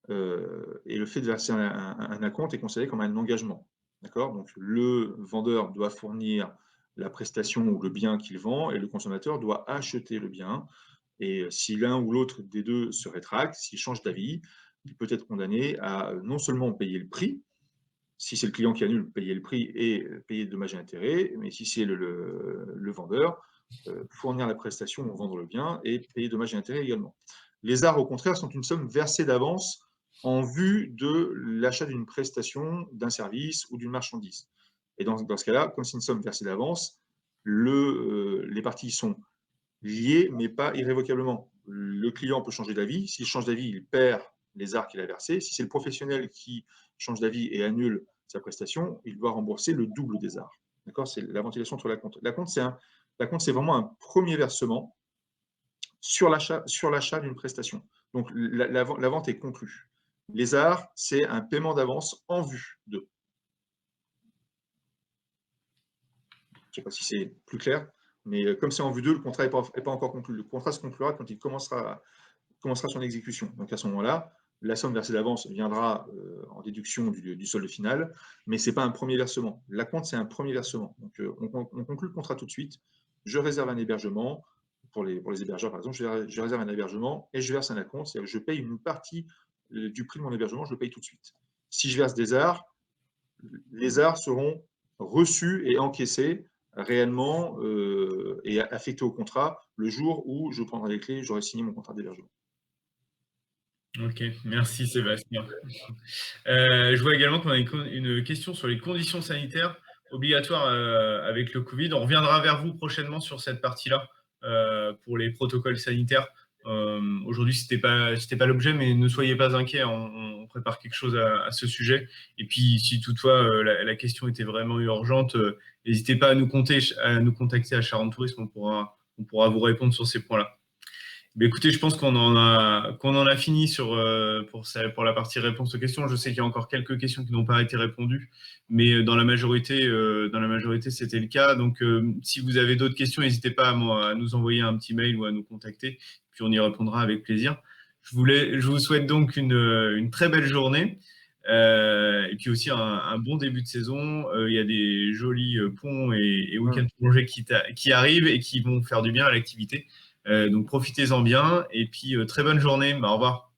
Et le fait de verser un acompte est considéré comme un engagement. D'accord? Donc, le vendeur doit fournir la prestation ou le bien qu'il vend et le consommateur doit acheter le bien. Et si l'un ou l'autre des deux se rétracte, s'il change d'avis, il peut être condamné à non seulement payer le prix, si c'est le client qui annule, payer le prix et payer dommages et intérêts, mais si c'est le vendeur, fournir la prestation ou vendre le bien et payer dommages et intérêts également. Les arts, au contraire, sont une somme versée d'avance en vue de l'achat d'une prestation, d'un service ou d'une marchandise. Et dans ce cas-là, comme c'est une somme versée d'avance, les parties sont liées, mais pas irrévocablement. Le client peut changer d'avis. S'il change d'avis, il perd les arts qu'il a versés. Si c'est le professionnel qui change d'avis et annule sa prestation, il doit rembourser le double des arts. D'accord? C'est la ventilation sur l'acompte. L'acompte, c'est vraiment un premier versement sur l'achat d'une prestation. Donc, la vente est conclue. Les arts, c'est un paiement d'avance en vue de. Je ne sais pas si c'est plus clair, mais comme c'est en vue d'eux, le contrat n'est pas encore conclu. Le contrat se conclura quand il commencera son exécution. Donc à ce moment-là, la somme versée d'avance viendra en déduction du solde final, mais ce n'est pas un premier versement. L'acompte, c'est un premier versement. Donc on conclut le contrat tout de suite. Je réserve un hébergement. Pour les hébergeurs, par exemple, je réserve un hébergement et je verse un acompte. C'est-à-dire que je paye une partie du prix de mon hébergement, je le paye tout de suite. Si je verse des arts, les arts seront reçus et encaissés réellement et affectés au contrat le jour où je prendrai les clés, j'aurai signé mon contrat d'hébergement. Ok, merci Sébastien. Je vois également qu'on a une question sur les conditions sanitaires obligatoires avec le Covid. On reviendra vers vous prochainement sur cette partie-là pour les protocoles sanitaires. Aujourd'hui, c'était pas l'objet, mais ne soyez pas inquiets, on prépare quelque chose à ce sujet. Et puis, si toutefois la question était vraiment urgente, n'hésitez pas à nous contacter à Charente Tourisme, on pourra vous répondre sur ces points-là. Mais écoutez, je pense qu'on en a fini pour la partie réponse aux questions. Je sais qu'il y a encore quelques questions qui n'ont pas été répondues, mais dans la majorité, c'était le cas. Donc, si vous avez d'autres questions, n'hésitez pas à nous envoyer un petit mail ou à nous contacter, puis on y répondra avec plaisir. Je vous souhaite donc une très belle journée. Et puis aussi un bon début de saison. Il y a des jolis ponts et week-ends prolongés qui arrivent et qui vont faire du bien à l'activité. Donc profitez-en bien et puis très bonne journée. Au revoir.